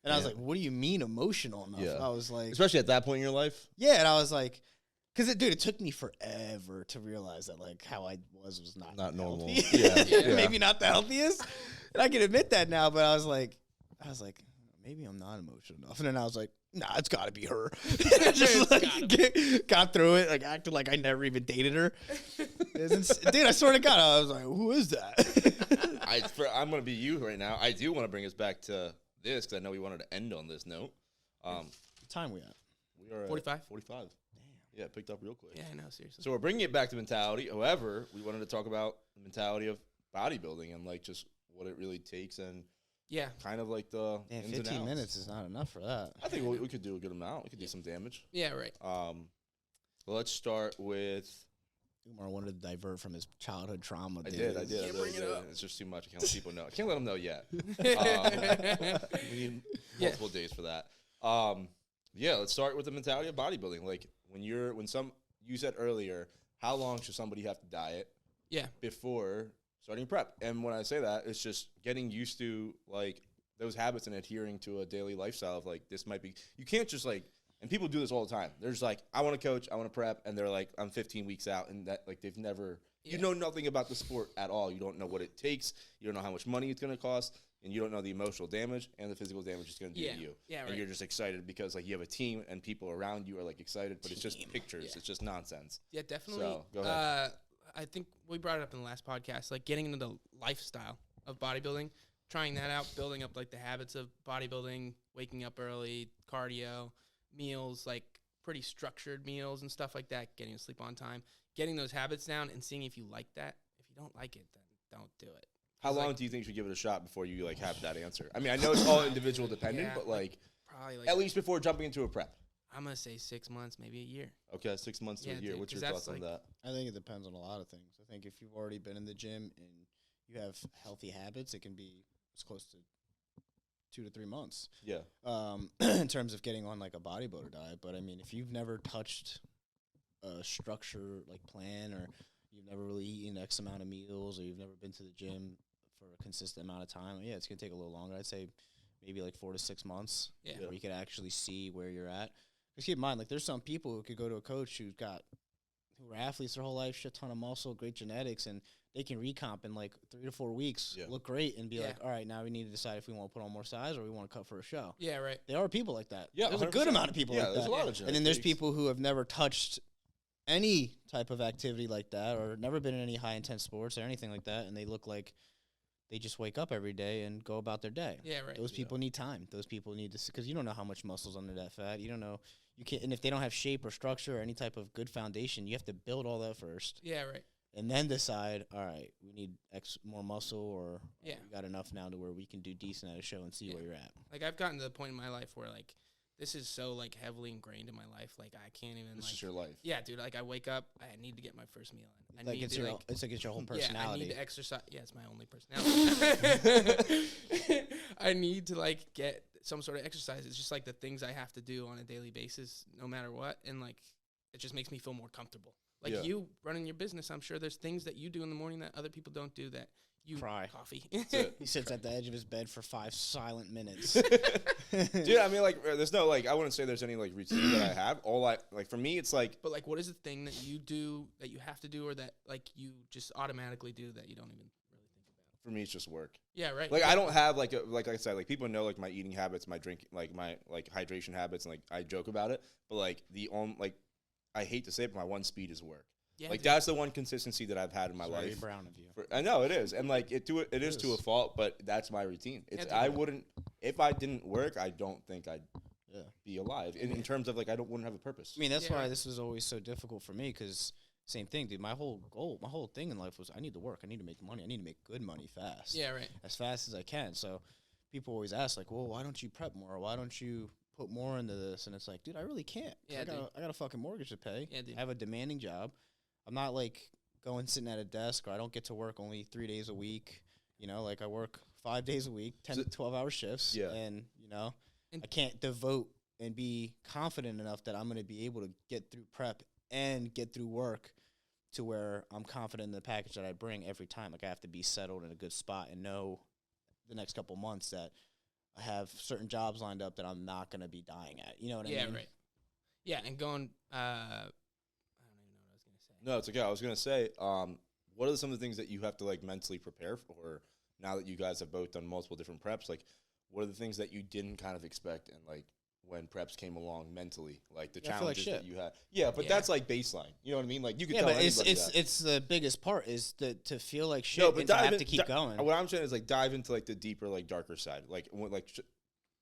and I was Yeah. like, what do you mean emotional enough? Yeah. I was like, Especially at that point in your life. yeah. And I was like, because it took me forever to realize that like how I was not normal. healthy. Yeah. Maybe not the healthiest. And I can admit that now, but I was like, maybe I'm not emotional enough. And then I was like, nah, it's got to be her. It's Just like, gotta got through it, like acted like I never even dated her. Dude, I swear to God, I was like, who is that? I'm going to be you right now. I do want to bring us back to this because I know we wanted to end on this note. What time we at? We are 45? At 45. Damn. Yeah, it picked up real quick. Yeah, I know, seriously. So we're bringing it back to mentality. However, we wanted to talk about the mentality of bodybuilding and like just what it really takes and Yeah. kind of like the Man, ins 15 and outs. minutes is not enough for that. I think we could do a good amount. We could do some damage. Yeah, right. Well, let's start with. Umar wanted to divert from his childhood trauma. I dude. did. Can't bring it up. It's just too much. I can't let people know. I can't let them know yet. We need multiple days for that. Yeah, let's start with the mentality of bodybuilding. Like you said earlier, how long should somebody have to diet? Yeah. Before starting prep. And when I say that, it's just getting used to like those habits and adhering to a daily lifestyle of like this might be. You can't just like. And people do this all the time. There's like, I want to coach, I want to prep, and they're like, I'm 15 weeks out, and that like they've never, you know nothing about the sport at all. You don't know what it takes. You don't know how much money it's going to cost, and you don't know the emotional damage and the physical damage it's going to do to you. Yeah, right. And you're just excited because like you have a team and people around you are like excited, but it's just pictures. Yeah. It's just nonsense. Yeah, definitely. So, go ahead. I think we brought it up in the last podcast, like getting into the lifestyle of bodybuilding, trying that out, building up like the habits of bodybuilding, waking up early, cardio, meals, like pretty structured meals and stuff like that, getting to sleep on time, getting those habits down and seeing if you like that. If you don't like it, then don't do it. How long do you think you should give it a shot before you like have that answer? I mean, I know it's all individual dependent, Yeah, but like probably like at least before jumping into a prep. I'm gonna say 6 months, maybe a year. Okay, 6 months to a Yeah, year. dude, What's your 'cause thoughts that's on like- that? I think it depends on a lot of things. I think if you've already been in the gym and you have healthy habits, it can be as close to 2 to 3 months. Yeah. In terms of getting on like a bodybuilder diet. But I mean, if you've never touched a structure like plan, or you've never really eaten X amount of meals, or you've never been to the gym for a consistent amount of time, yeah, it's gonna take a little longer. I'd say maybe like 4 to 6 months, Yeah. where you could actually see where you're at. Because keep in mind, like there's some people who could go to a coach who were athletes their whole life, shit ton of muscle, great genetics, and they can recomp in like 3 to 4 weeks, look great, and be like, all right, now we need to decide if we want to put on more size or we want to cut for a show. Yeah, right. There are people like that. Yeah, there's a 100%. good amount of people like that. there's a lot of And then there's genetics. people who have never touched any type of activity like that, or never been in any high intense sports or anything like that, and they look like they just wake up every day and go about their day. Yeah, right. Those people need time. Those people need to, because you don't know how much muscle's under that fat. You don't know. You can't, and if they don't have shape or structure or any type of good foundation, you have to build all that first, Yeah, right. and then decide. All right, we need more muscle, or Yeah. we got enough now to where we can do decent at a show and see where you're at. Like I've gotten to the point in my life where like this is so like heavily ingrained in my life. Like I can't even. This like, is your life. Yeah, dude. Like I wake up, I need to get my first meal in. I Like need it's to your, like. it's like it's your whole Yeah, I personality. need to exercise. Yeah, it's my only personality. I need to like get some sort of exercise. It's just like the things I have to do on a daily basis, no matter what, and like it just makes me feel more comfortable. Like Yeah. you running your business, I'm sure there's things that you do in the morning that other people don't do. That you Cry. coffee. He sits at the edge of his bed for 5 silent minutes. Dude, I mean, like, there's no, like, I wouldn't say there's any, like, routine that I have. Like, for me, it's like, But like, what is the thing that you do that you have to do, or that like you just automatically do that you don't even really think about? for me, it's just work. Yeah, right. Like, I don't have, like I said, like, people know, like, my eating habits, my drinking, like, my, like, hydration habits, and, like, I joke about it. But, like, I hate to say it, but my one speed is work. Yeah, Like, dude. that's the one consistency that I've had in my Very life. brown of you. I know it is, and like it is to a fault, but that's my routine. It's dude. I wouldn't if I didn't work. I don't think I'd Yeah. be alive in terms of like wouldn't have a purpose. I mean, that's Yeah. why this was always so difficult for me, because same thing, dude. My whole goal, my whole thing in life was I need to work. I need to make money. I need to make good money fast. Yeah, right. As fast as I can. So people always ask, like, well, why don't you prep more? Why don't you put more into this? And it's like, dude, I really can't. Yeah, I got a fucking mortgage to pay. Yeah, dude. I have a demanding job. I'm not like going sitting at a desk, or I don't get to work only 3 days a week. You know, like I work 5 days a week, 10 to 12-hour shifts. Yeah. And, you know, And- I can't devote and be confident enough that I'm going to be able to get through prep and get through work to where I'm confident in the package that I bring every time. Like I have to be settled in a good spot and know the next couple months that I have certain jobs lined up that I'm not going to be dying at. You know what I Yeah, mean? right. Yeah, and going. I don't even know what I was gonna say. No, it's okay. I was gonna say, what are some of the things that you have to like mentally prepare for now that you guys have both done multiple different preps? Like, what are the things that you didn't kind of expect and like when preps came along mentally, like the Yeah, I feel like challenges that shit. you had. Yeah, but Yeah. that's like baseline. You know what I mean? Like you can Yeah, tell but anybody it's that. it's the biggest part is to feel like shit No, but and to have in- to keep going. What I'm saying is like dive into like the deeper, like darker side. Like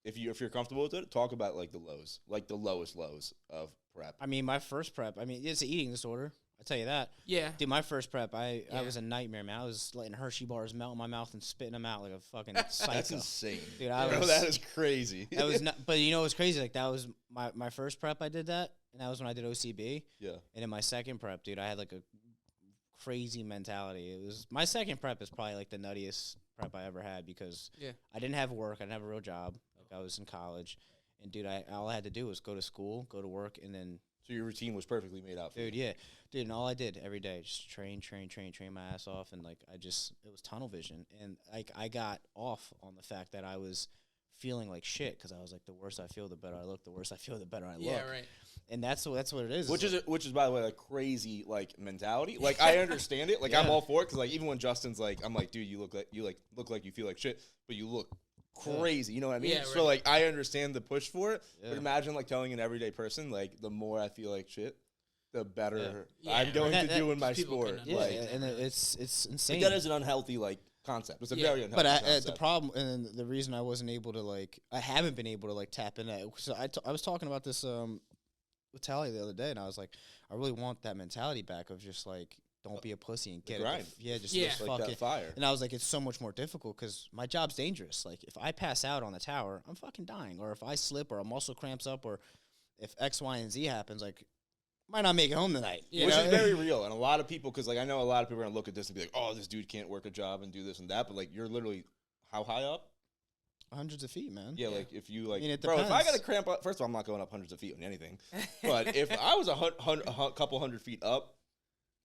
if you're comfortable with it, talk about like the lows, like the lowest lows of prep. I mean, my first prep, I mean, it's an eating disorder. I tell you that. Yeah. Dude, my first prep, I Yeah. was a nightmare, man. I was letting Hershey bars melt in my mouth and spitting them out like a fucking psycho. That's insane. Dude, I Bro, was- that is crazy. That was not, but you know what's crazy? Like that was my first prep. I did that, and that was when I did OCB. Yeah. And in my second prep, dude, I had like a crazy mentality. It was my second prep is probably like the nuttiest prep I ever had because Yeah. I didn't have work. I didn't have a real job. Like I was in college, and dude, all I had to do was go to school, go to work, and then So your routine was perfectly made out for dude, you. yeah, dude, and all I did every day just train my ass off, and like it was tunnel vision, and like I got off on the fact that I was feeling like shit because I was like, the worse I feel, the better I look. The worse I feel, the better I look. Yeah, right. And that's what it is. Which It's is which is by the way a crazy like mentality. Like I understand it. Like I'm Yeah. all for it because like even when Justin's like I'm like dude you look like you feel like shit but you look crazy. You know what I mean? Yeah, So right. like I understand the push for it. Yeah. But imagine like telling an everyday person like the more I feel like shit, the better Yeah. I'm Yeah, going right. to do in my People sport. can yeah, Like, and it's insane. that is an unhealthy like concept. It's a Yeah. very unhealthy But concept. the problem and the reason I wasn't able to like I haven't been able to like tap into it. So I was talking about this with Tally the other day, and I was like, I really want that mentality back of just like don't be a pussy and get grind. it. Yeah, just Yeah. just like fuck that it. fire. And I was like, it's so much more difficult because my job's dangerous. Like, if I pass out on the tower, I'm fucking dying. Or if I slip or a muscle cramps up or if X, Y, and Z happens, like, might not make it home tonight. Yeah. Which know? is very real. And a lot of people, because like I know a lot of people are going to look at this and be like, oh, this dude can't work a job and do this and that. But like you're literally how high up? Hundreds of feet, man. Yeah, like if you like, I mean, it bro, if I got depends. a cramp up, first of all, I'm not going up hundreds of feet on anything. But if I was a couple hundred feet up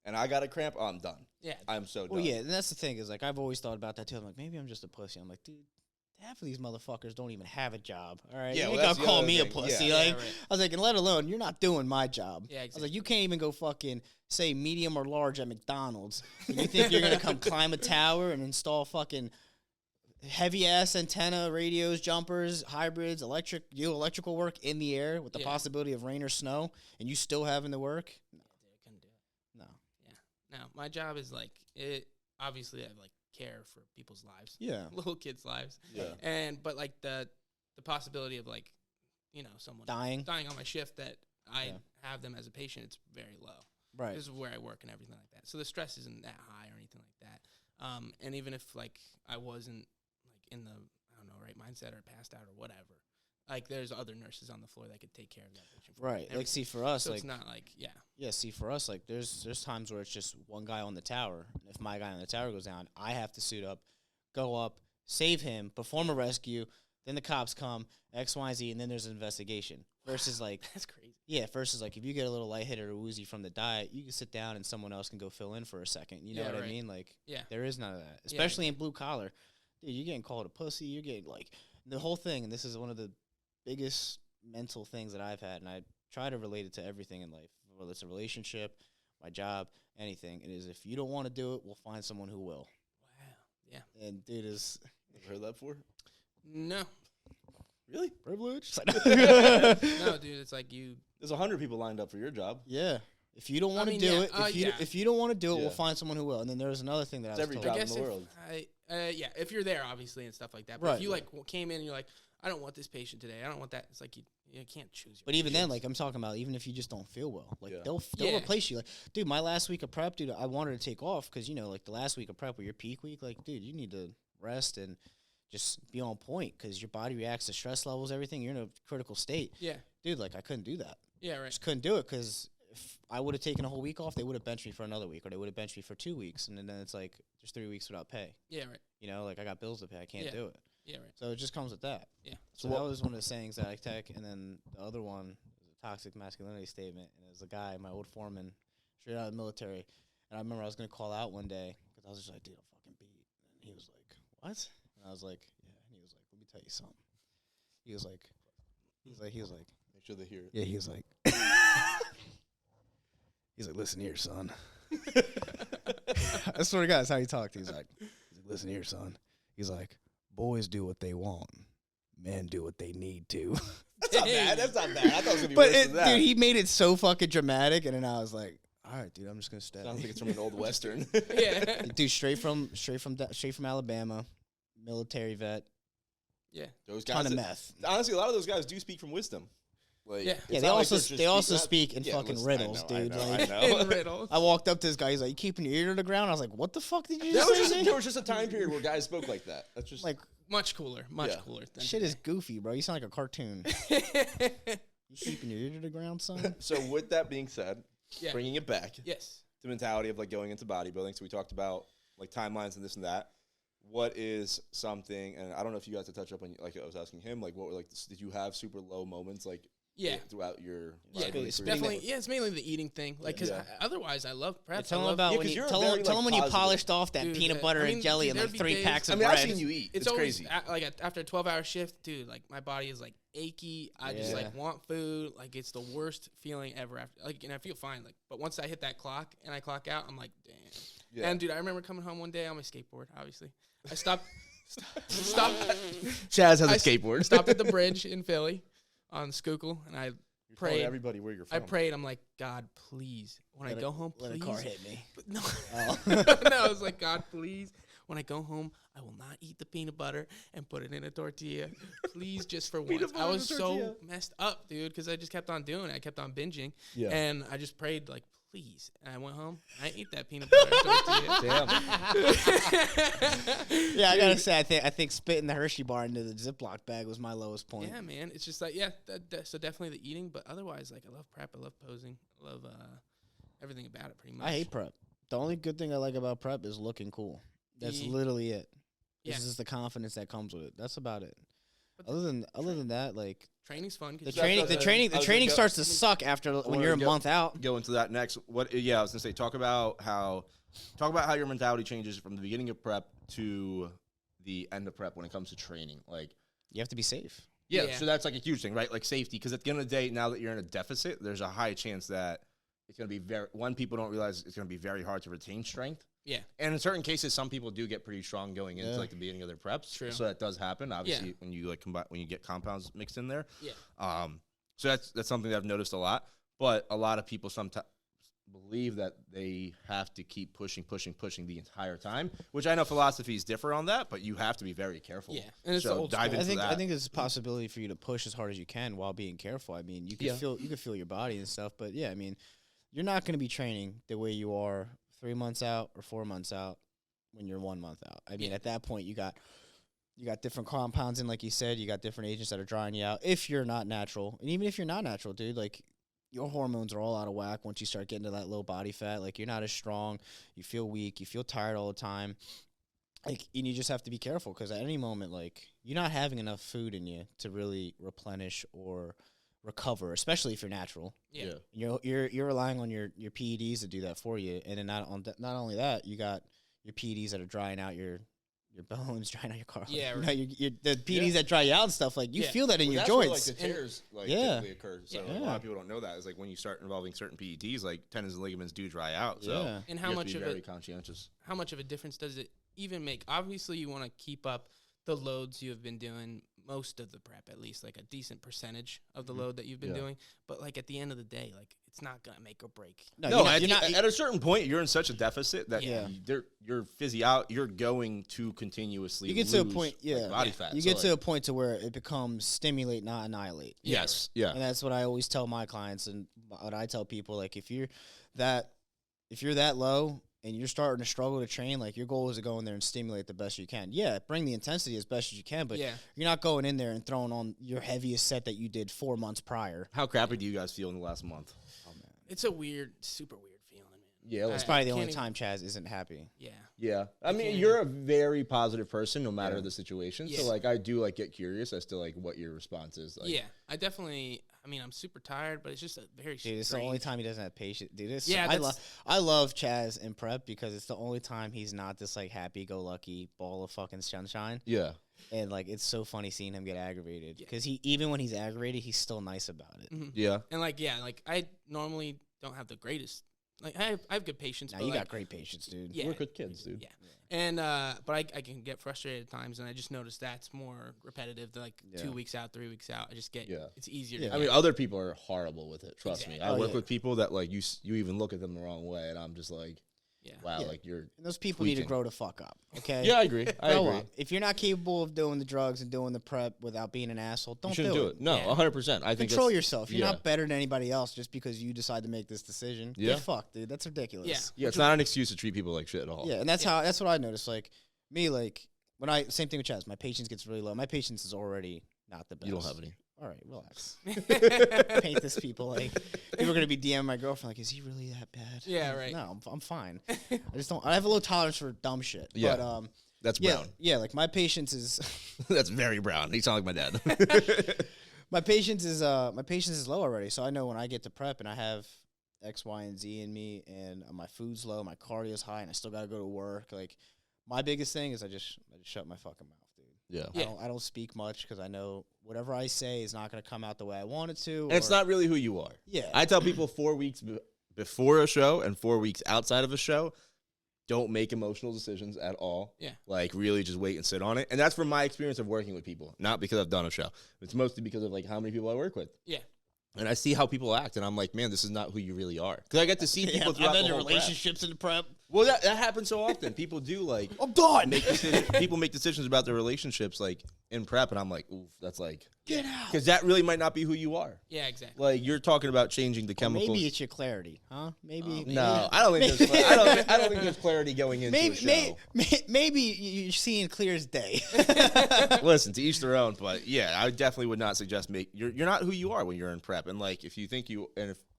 and I got a cramp, I'm done. Yeah. I'm so done. Well, yeah, and that's the thing is, like, I've always thought about that, too. I'm like, maybe I'm just a pussy. I'm like, dude, half of these motherfuckers don't even have a job, all right? Yeah, You well, ain't that's gonna the call other me a thing. pussy. Yeah. Like, Yeah, right. I was like, and let alone, you're not doing my job. Yeah, I was like, exactly. you can't even go fucking say medium or large at McDonald's. And you think you're gonna come climb a tower and install fucking heavy ass antenna, radios, jumpers, hybrids, electrical work in the air with the Yeah. possibility of rain or snow, and you still having to work? Dude, I couldn't do it. No. Now, my job is like it. Obviously, I like care for people's lives, Yeah. little kids' lives, Yeah. but like the possibility of like, someone Dying. on my shift that I Yeah. have them as a patient, it's very low. Right. This is where I work and everything like that. So the stress isn't that high or anything like that. And even if like I wasn't like in the right mindset or passed out or whatever, like there's other nurses on the floor that could take care of that patient. For me Right. and Like, everything. see, for us, so like, it's not like yeah, see, for us, like, there's times where it's just one guy on the tower. And if my guy on the tower goes down, I have to suit up, go up, save him, perform a rescue. Then the cops come, X, Y, Z, and then there's an investigation. Versus, like, that's crazy. yeah, versus, like, if you get a little lightheaded or woozy from the diet, you can sit down and someone else can go fill in for a second. You know Yeah, what I right. mean? Like, Yeah. there is none of that. Especially in blue collar. Dude, you're getting called a pussy. You're getting, like, the whole thing, and this is one of the biggest mental things that I've had, and I try to relate it to everything in life, whether it's a relationship, my job, anything. It is if you don't want to do it, we'll find someone who will. Wow. Yeah. And dude is Ever heard that before? No. Really? privileged. No, dude. It's like you. There's 100 people lined up for your job. Yeah. If you don't want to mean, do yeah, it, yeah. if you don't want to do it, Yeah. we'll find someone who will. And then there's another thing that It's I was every told. job I in guess the if world. yeah, if you're there, obviously, and stuff like that. But Right. if you like came in and you're like, I don't want this patient today. I don't want that. It's like you can't choose. But even then, like I'm talking about, even if you just don't feel well, like Yeah. they'll Yeah. replace you. Like, dude, my last week of prep, dude, I wanted to take off because like the last week of prep, or your peak week, like, dude, you need to rest and just be on point because your body reacts to stress levels, everything. You're in a critical state, Yeah. dude. Like I couldn't do that. Yeah. Right. Just couldn't do it because if I would have taken a whole week off, they would have benched me for another week, or they would have benched me for 2 weeks, and then it's like there's 3 weeks without pay. Yeah. Right. You know, like I got bills to pay, I can't Yeah. do it. Yeah. Right. So it just comes with that. Yeah. So that was one of the sayings that I take, and then the other one was a toxic masculinity statement, and it was a guy, my old foreman, straight out of the military, and I remember I was gonna call out one day because I was just like, dude, I'm fucking beat, and he was like, what? And I was like, yeah, and he was like, let me tell you something. He was like, Make sure they hear it. yeah, he was like, he's like, listen here, son. I swear to God, that's how he talked. He's like, listen here, son. He's like, boys do what they want. Men do what they need to. That's not bad. That's not bad. I thought it was gonna be But worse than that. dude, he made it so fucking dramatic, and then I was like, all right, dude, I'm just gonna stab Sounds you. like it's from an old western. Yeah. Dude, straight from Alabama, military vet, Yeah. Those ton guys, of meth. honestly, a lot of those guys do speak from wisdom. Like, Yeah. it's Yeah, not like they're just they also speaking- speak in Yeah, fucking listen, riddles, I dude. know, Like, I know. In riddles. I walked up to this guy. He's like, "You keeping your ear to the ground?" I was like, "What the fuck did you That just was say?" just, man?" there was just a time period where guys spoke like that. That's just Like, Much cooler. Much Yeah. cooler. Than shit is goofy, bro. You sound like a cartoon. today. You keeping your ear to the ground, son? So with that being said, Yeah. bringing it back Yes. to mentality of like going into bodybuilding. So we talked about like timelines and this and that. What is something? And I don't know if you guys to touch up on like I was asking him. Like what were like did you have super low moments like Yeah. throughout your Yeah, bodybuilding career? definitely. Yeah, it's mainly the eating thing. Like, because Yeah. otherwise, I love prep. Tell I him love, about Yeah, when 'cause you you're tell very, him, tell like, him when you positive. polished off that Dude, peanut I butter mean, and jelly dude, and there'd like be 3 days- packs I of mean, bread. I've seen you eat. It's It's always crazy. after a 12-hour shift, dude. Like my body is like achy. I just Yeah. like want food. Like it's the worst feeling ever. After like, and I feel fine. Like, but once I hit that clock and I clock out, I'm like, damn. Yeah. And dude, I remember coming home one day on my skateboard. Obviously, I stopped. stopped. Chaz has I a s- skateboard. Stopped at the bridge in Philly on Schuylkill, and I You're telling prayed. everybody where you're I from. prayed. I'm like, God, please, when I go home, let please. a car hit me. But no, Oh. no, I was like, God, please, when I go home, I will not eat the peanut butter and put it in a tortilla. Please, just for once. butter I in was a so tortilla. messed up, dude, because I just kept on doing it. I kept on binging. Yeah. And I just prayed, like, please. And I went home. I ate that peanut butter and tortilla. Damn. Yeah, I gotta say, I think spitting the Hershey bar into the Ziploc bag was my lowest point. Yeah, man. It's just like, yeah, so definitely the eating. But otherwise, like, I love prep. I love posing. I love everything about it, pretty much. I hate prep. The only good thing I like about prep is looking cool. That's The- literally it. Yeah. This is the confidence that comes with it. That's about it. But Other than that, like training's fun. 'cause the you- That's training, what the I was training, gonna the training go- starts to suck after when wanted you're a to go- month out. Go into that next. What? Yeah, I was gonna say talk about how your mentality changes from the beginning of prep to the end of prep when it comes to training. Like, You have to be safe. Yeah. so that's like a huge thing, right? Like safety, because at the end of the day, now that you're in a deficit, there's a high chance that it's gonna be people don't realize it's gonna be very hard to retain strength. Yeah. And in certain cases, some people do get pretty strong going into Yeah. like the beginning of their preps. True. So that does happen. Obviously, Yeah. when you like when you get compounds mixed in there. Yeah. So that's something that I've noticed a lot. But a lot of people sometimes believe that they have to keep pushing the entire time, which I know philosophies differ on that, but you have to be very careful. Yeah. And it's the so old dive school. into I that. think there's a possibility for you to push as hard as you can while being careful. I mean, you can Yeah. feel your body and stuff, but yeah, I mean, you're not going to be training the way you are 3 months out or 4 months out when you're 1 month out. I mean, Yeah. at that point, you got different compounds in, like you said, you got different agents that are drying you out. If you're not natural, and even if you're not natural, dude, like your hormones are all out of whack once you start getting to that low body fat. Like you're not as strong, you feel weak, you feel tired all the time. Like, and you just have to be careful because at any moment, like you're not having enough food in you to really replenish or recover, especially if you're natural. Yeah. You're relying on your PEDs to do that for you, and then not only that, you got your PEDs that are drying out your bones, drying out your car. Yeah, you know, right. the PEDs that dry you out and stuff. Like you Yeah. feel that in Well, your that's where, joints. like the tears like Yeah. typically occur. So Yeah. a lot of people don't know that. It's like when you start involving certain PEDs, like tendons and ligaments do dry out. So Yeah. And you how have much to be of very it? conscientious. How much of a difference does it even make? Obviously, you want to keep up the loads you have been doing most of the prep, at least like a decent percentage of the load that you've been Yeah. doing. But like at the end of the day, like it's not gonna make or break. No, No, you're not. at a certain point, you're in such a deficit that Yeah. you're going to continuously You get to a lose, point, like, yeah. body fat. You So, get to like, a point to where it becomes stimulate, not annihilate. yes, yeah, And that's what I always tell my clients, and what I tell people, like if you're that low and you're starting to struggle to train, like your goal is to go in there and stimulate the best you can. Yeah, bring the intensity as best as you can, but Yeah. you're not going in there and throwing on your heaviest set that you did 4 months prior. How crappy do you guys feel in the last month? Oh man, It's a weird, super weird feeling, man. Yeah, that's I probably the can't only even- time Chaz isn't happy. Yeah. Yeah, I mean, can't- you're a very positive person, no matter Yeah. the situation. Yeah. So, like, I do like get curious as to like what your response is. Like, Yeah. I definitely. I mean, I'm super tired, but it's just a very. Dude, it's the only time he doesn't have patience. Dude, it's Yeah, I love Chaz in prep because it's the only time he's not this like happy-go-lucky ball of fucking sunshine. yeah, And like it's so funny seeing him get aggravated Yeah. because he even when he's aggravated, he's still nice about it. Mhm. yeah. And like, yeah, like I normally don't have the greatest Like I have good patience. Now but you like, got great patience, dude. Yeah, Work with kids, dude. Yeah. And but I can get frustrated at times, and I just noticed that's more repetitive. Than like 2 weeks out, 3 weeks out, I just get it's easier. Yeah. To I mean, other people are horrible with it. Trust me. I Oh, work yeah. with people that like you even look at them the wrong way, and I'm just like, wow, Yeah. like you're. And those people need to tweaking. grow the fuck up. Okay. Yeah, I agree. I Grow agree. up. If you're not capable of doing the drugs and doing the prep without being an asshole, don't You shouldn't do it. No, Yeah. 100%. I think Control that's- yourself. You're yeah. not better than anybody else just because you decide to make this decision. Yeah. Get fucked, dude. That's ridiculous. Yeah. Yeah, it's not an excuse to treat people like shit at all. Yeah, and that's what I noticed. Like me, like when same thing with Chaz. My patience gets really low. My patience is already not the best. You don't have any. All right, relax. Paint this people like people are gonna be DMing my girlfriend like, is he really that bad? Yeah, right. No, I'm fine. I just don't. I have a little tolerance for dumb shit. Yeah. But That's yeah, brown. yeah. Like my patience is That's very brown. You sound like my dad. my patience is low already. So I know when I get to prep and I have X, Y, and Z in me, and my food's low, my cardio's high, and I still gotta go to work. Like my biggest thing is I just shut my fucking mouth, dude. Yeah. I don't speak much because I know whatever I say is not gonna come out the way I want it to. And it's not really who you are. Yeah. I tell people 4 weeks before a show and 4 weeks outside of a show, don't make emotional decisions at all. Yeah. Like really just wait and sit on it. And that's from my experience of working with people, not because I've done a show. It's mostly because of like how many people I work with. Yeah. And I see how people act, and I'm like, man, this is not who you really are. Because I get to see people throughout I've the been in whole prep. relationships in the prep. Well, that happens so often. People do like I'm done. people make decisions about their relationships like in prep, and I'm like, oof, that's like Get out. because that really might not be who you are. Yeah, exactly. Like you're talking about changing the chemicals. Maybe it's your clarity, huh? Maybe. No, I don't think there's. I don't think there's clarity going into a show. Maybe you're seeing clear as day. Listen, to each their own, but yeah, I definitely would not suggest you're not who you are when you're in prep, and like if you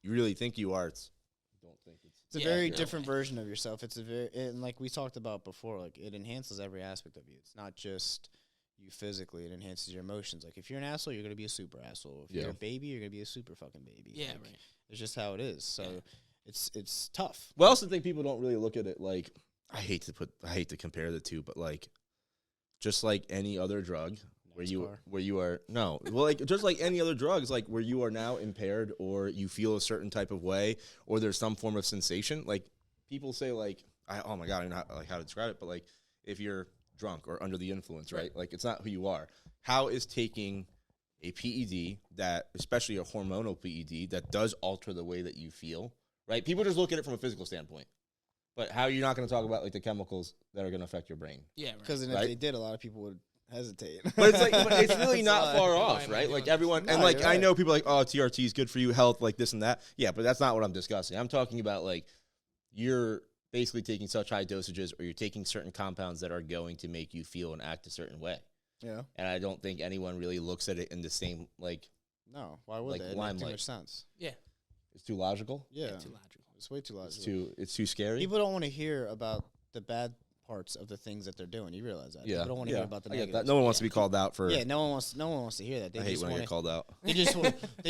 really think you are, don't think it's. It's a Yeah, very no different way. version of yourself. It's and like we talked about before, like it enhances every aspect of you. It's not just you physically; it enhances your emotions. Like if you're an asshole, you're gonna be a super asshole. If Yeah. you're a baby, you're gonna be a super fucking baby. Yeah, Like, right. It's just how it is. So Yeah. it's tough. Well, I also think people don't really look at it like I hate to compare the two, but like just like any other drug where you are no, well, like just like any other drugs, like where you are now impaired or you feel a certain type of way or there's some form of sensation. Like people say, like oh my god, I don't know how to describe it, but like if you're drunk or under the influence, right? Like it's not who you are. How is taking a PED that, especially a hormonal PED that does alter the way that you feel, right? People just look at it from a physical standpoint. But how you're not going to talk about like the chemicals that are going to affect your brain? Yeah, right. Because if Right. they did, a lot of people would hesitate. But it's like, but it's really not That's far why off, am I right? doing Like this? everyone, No, and like you're I right. know people are like, oh, TRT is good for you, health, like this and that. Yeah, but that's not what I'm discussing. I'm talking about like you're basically taking such high dosages, or you're taking certain compounds that are going to make you feel and act a certain way. Yeah. And I don't think anyone really looks at it in the same like No. Why would Like they? It makes too limelight. much sense. Yeah. it's too logical. Yeah. Too logical. It's way too logical. It's too scary. People don't want to hear about the bad parts of the things that they're doing. You realize that? yeah, People don't want to yeah, hear about the I get negatives. that. No one wants to be called out for. Yeah, no one wants to hear that. They I hate just when I want get called out. they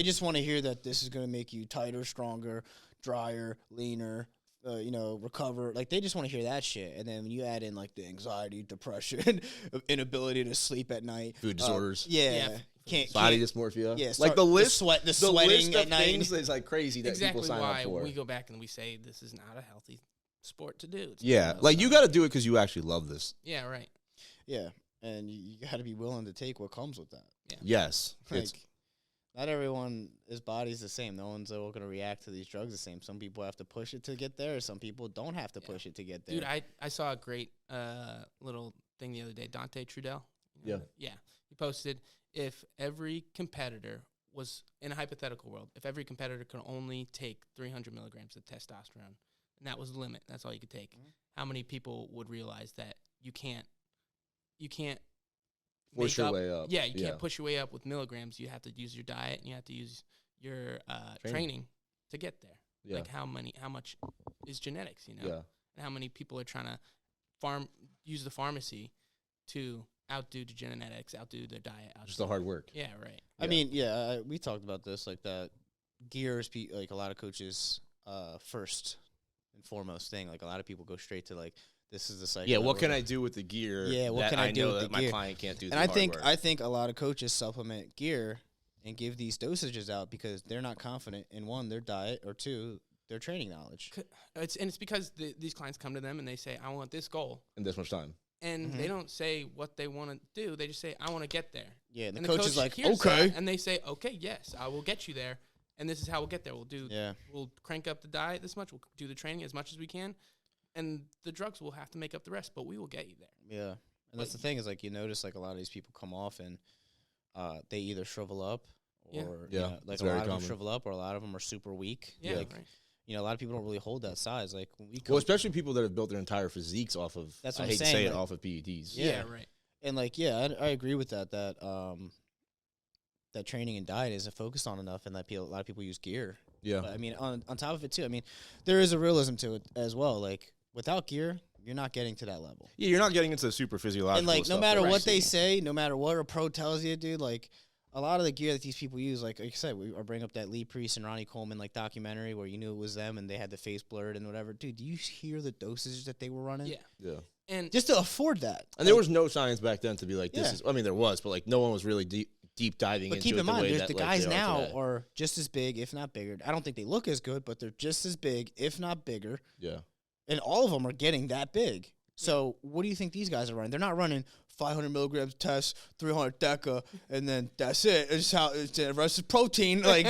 just want to hear that this is going to make you tighter, stronger, drier, leaner, recover. Like they just want to hear that shit. And then when you add in like the anxiety, depression, inability to sleep at night, Food disorders. Yeah. Body can't dysmorphia. yeah, like start- the list, the sweating list at of night. things is like crazy that Exactly people sign why up for. we go back and we say this is not a healthy sport to do. It's Yeah, not, like so- you got to do it because you actually love this. Yeah, right. Yeah, and you got to be willing to take what comes with that. Yes, Like, it's not everyone, his body's the same. No one's all going to react to these drugs the same. Some people have to push it to get there. Some people don't have to push it to get there. Dude, I saw a great little thing the other day. Dante Trudell. You know Yeah. that? Yeah. He posted, if every competitor was, in a hypothetical world, if every competitor could only take 300 milligrams of testosterone, and that was the limit, that's all you could take, how many people would realize that you can't push make your way up. Yeah, you can't push your way up with milligrams. You have to use your diet, and you have to use your training to get there. Yeah. Like how much is genetics, Yeah. and how many people are trying to use the pharmacy to outdo the genetics, outdo their diet. Just the hard work. Yeah, right. I mean, we talked about this, like that gear is like a lot of coaches first and foremost thing. Like a lot of people go straight to like, this is the cycle. Yeah, what can I do with the gear? Yeah, what that can I do know with that the my gear? client can't do? And I think a lot of coaches supplement gear and give these dosages out because they're not confident in one, their diet, or two, their training knowledge. It's because these clients come to them and they say, I want this goal. In this much time. And they don't say what they want to do. They just say, I want to get there. Yeah, and And the coach is like, hears okay. that, and they say, okay, yes, I will get you there. And this is how we'll get there. We'll crank up the diet this much. We'll do the training as much as we can. And the drugs will have to make up the rest, but we will get you there. Yeah. And that's the thing is, like, you notice, like, a lot of these people come off and they either shrivel up or, Yeah, like, it's a very lot of them common. shrivel up or a lot of them are super weak. Yeah, Like, right. you know, a lot of people don't really hold that size. Like, when we come, Well, especially people that have built their entire physiques off of, That's what I I'm hate to saying, say it, like- off of PEDs. Yeah, right. and, like, yeah, I agree with that training and diet isn't focused on enough and that a lot of people use gear. Yeah. But, I mean, on top of it, too, I mean, there is a realism to it as well. Like, without gear, you're not getting to that level. Yeah, you're not getting into the super physiological And, like, stuff no matter that we what they see. say, no matter what a pro tells you, dude, like, a lot of the gear that these people use, like I said, I bring up that Lee Priest and Ronnie Coleman, like, documentary where you knew it was them and they had the face blurred and whatever. Dude, do you hear the dosages that they were running? Yeah. Yeah. And Just to afford that. And there was no science back then to be like, this Yeah. is, I mean, there was, but like, no one was really deep diving But into keep it in the mind, way there's that, the like, guys they are now today. are just as big, if not bigger. I don't think they look as good, but they're just as big, if not bigger. Yeah. And all of them are getting that big. So what do you think these guys are running? They're not running 500 milligrams test, 300 deca, and then that's it. It's how the rest is protein. Like,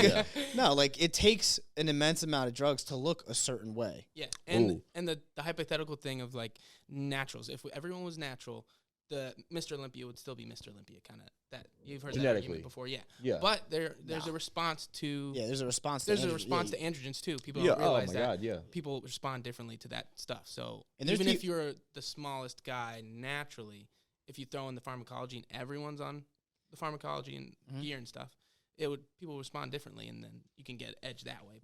no, like it takes an immense amount of drugs to look a certain way. yeah, Ooh. and the hypothetical thing of like naturals. If everyone was natural, the Mr. Olympia would still be Mr. Olympia, kind of that you've heard that Genetically. argument before. Yeah, Yeah. But there's a response to Yeah, there's a response. there's to a andro- response yeah, to androgens too. People Yeah. don't Oh realize my that. God. Yeah. People respond differently to that stuff. So And there's even if peop- you're the smallest guy naturally, if you throw in the pharmacology and everyone's on the pharmacology and gear and stuff, people respond differently, and then you can get edge that way.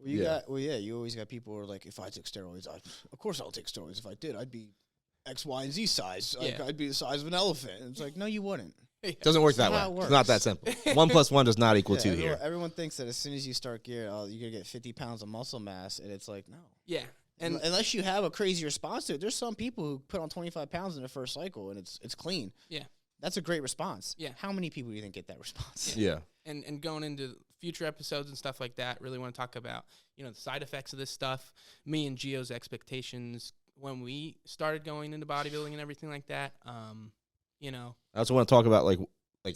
Well, you always got people who are like, if I took steroids, of course I'll take steroids. If I did, I'd be X, Y, and Z size. Like, Yeah. I'd be the size of an elephant. And it's like, no, you wouldn't. Doesn't work that That's way. how it It's not that works. simple. 1 + 1 does not equal 2 everyone, here. everyone thinks that as soon as you start gear, you're going to get 50 pounds of muscle mass. And it's like, no. Yeah, and Unless you have a crazy response to it. There's some people who put on 25 pounds in their first cycle, and it's clean. yeah. That's a great response. Yeah. How many people do you think get that response? Yeah. And going into future episodes and stuff like that, really want to talk about, the side effects of this stuff, me and Gio's expectations when we started going into bodybuilding and everything like that. I also want to talk about like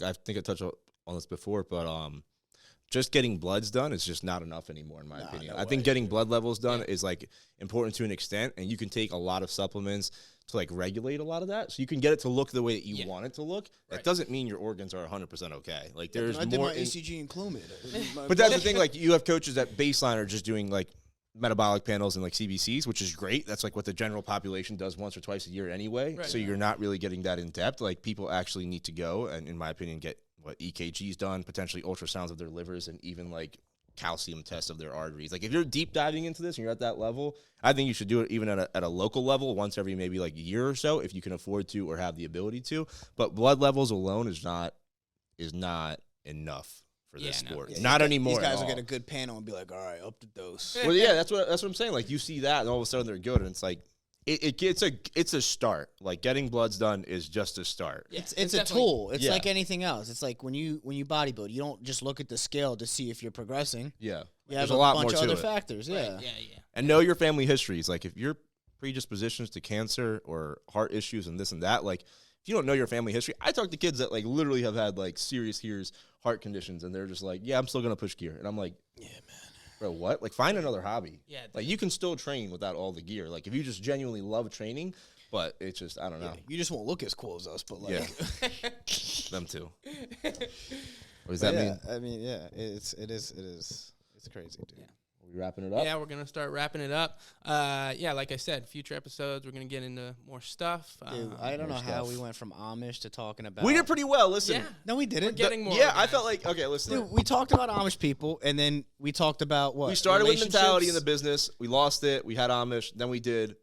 I think I touched on this before, but just getting bloods done is just not enough anymore, in my opinion. no I think way, getting blood levels done is like important to an extent, and you can take a lot of supplements to like regulate a lot of that, so you can get it to look the way that you want it to look. That Right. doesn't mean your organs are 100% okay. Like there's I did more. my ACG and Clomid. But that's the thing. Like you have coaches that baseline are just doing like metabolic panels and like CBCs, which is great. That's like what the general population does once or twice a year anyway. Right. So you're not really getting that in depth. Like people actually need to go and, in my opinion, get what EKGs done, potentially ultrasounds of their livers, and even like calcium tests of their arteries. Like if you're deep diving into this and you're at that level, I think you should do it even at a local level once every maybe like a year or so if you can afford to or have the ability to. But blood levels alone is not enough for this Yeah, no. sport. Yeah, Not anymore. These guys at will all. get a good panel and be like, all right, up the dose. Well, yeah, that's what I'm saying. Like you see that, and all of a sudden they're good, and it's like it's a start. Like getting bloods done is just a start. Yeah, It's a definitely- tool. It's Yeah. like anything else. It's like when you bodybuild, you don't just look at the scale to see if you're progressing. Yeah, You there's have a lot bunch more of to other it. factors. Right, Yeah. yeah. And know your family histories. Like if your predispositions to cancer or heart issues and this and that, like if you don't know your family history, I talk to kids that like literally have had like serious heart conditions, and they're just like, yeah, I'm still gonna push gear, and I'm like, Yeah, man. bro, what? Like find another hobby. Yeah, Like you can still train without all the gear. Like if you just genuinely love training, but it's just I don't know. You just won't look as cool as us, but like, Yeah. Them too. What does but that yeah, mean? I mean, yeah, it is it's crazy, dude. Are we wrapping it up? Yeah, we're gonna start wrapping it up. Yeah, like I said, future episodes we're gonna get into more stuff. Dude, I don't know more how stuff. we went from Amish to talking about. We did pretty well. Listen, Yeah, No, we we're didn't. getting more. yeah, I organized. felt like okay. Listen, Dude, we talked about Amish people, and then we talked about what we started with mentality in the relationships, business. We lost it. We had Amish. Then we did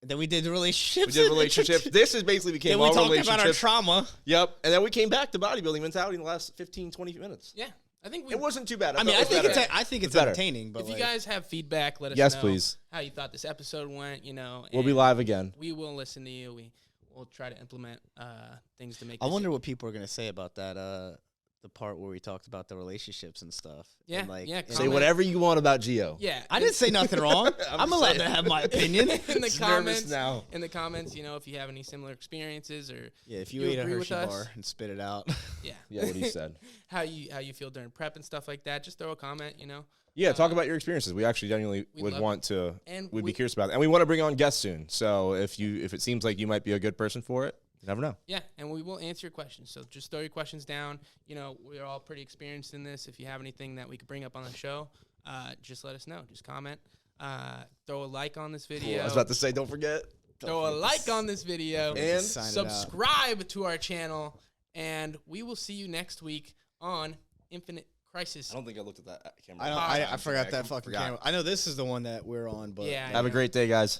and then we did the relationships. relationships. This is basically became Then we all talked relationships. about our trauma. Yep. And then we came back to bodybuilding mentality in the last 15, 20 minutes. Yeah, I think we. It wasn't too bad. I mean, thought it was better. I think it's better. entertaining. But If you like, guys have feedback, let us Yes, know please. how you thought this episode went. We'll be and live again. We will listen to you. We'll try to implement things to make. I this wonder what people are gonna say about that the part where we talked about the relationships and stuff. Yeah, And, like, yeah, and- Say comment. whatever you want about Gio. Yeah, I didn't say nothing wrong. I'm just allowed saying. to have my opinion. in the He's nervous comments. now. In the comments, if you have any similar experiences or Yeah, if you You ate a agree with Hershey us? bar and spit it out. yeah, Yeah, what he said. how you feel during prep and stuff like that, just throw a comment. Yeah, talk about your experiences. We actually genuinely we would love want to. And We'd we- be curious about it, and we want to bring on guests soon. So if it seems like you might be a good person for it, you never know. Yeah, and we will answer your questions. So just throw your questions down. We're all pretty experienced in this. If you have anything that we could bring up on the show, just let us know. Just comment. Throw a like on this video. I was about to say, don't forget. Throw a like on this video. And sign it out. subscribe to our channel. And we will see you next week on Infinite Crisis. I don't think I looked at that camera. I forgot that fucking camera. I know this is the one that we're on, but Yeah, Have a great day, guys.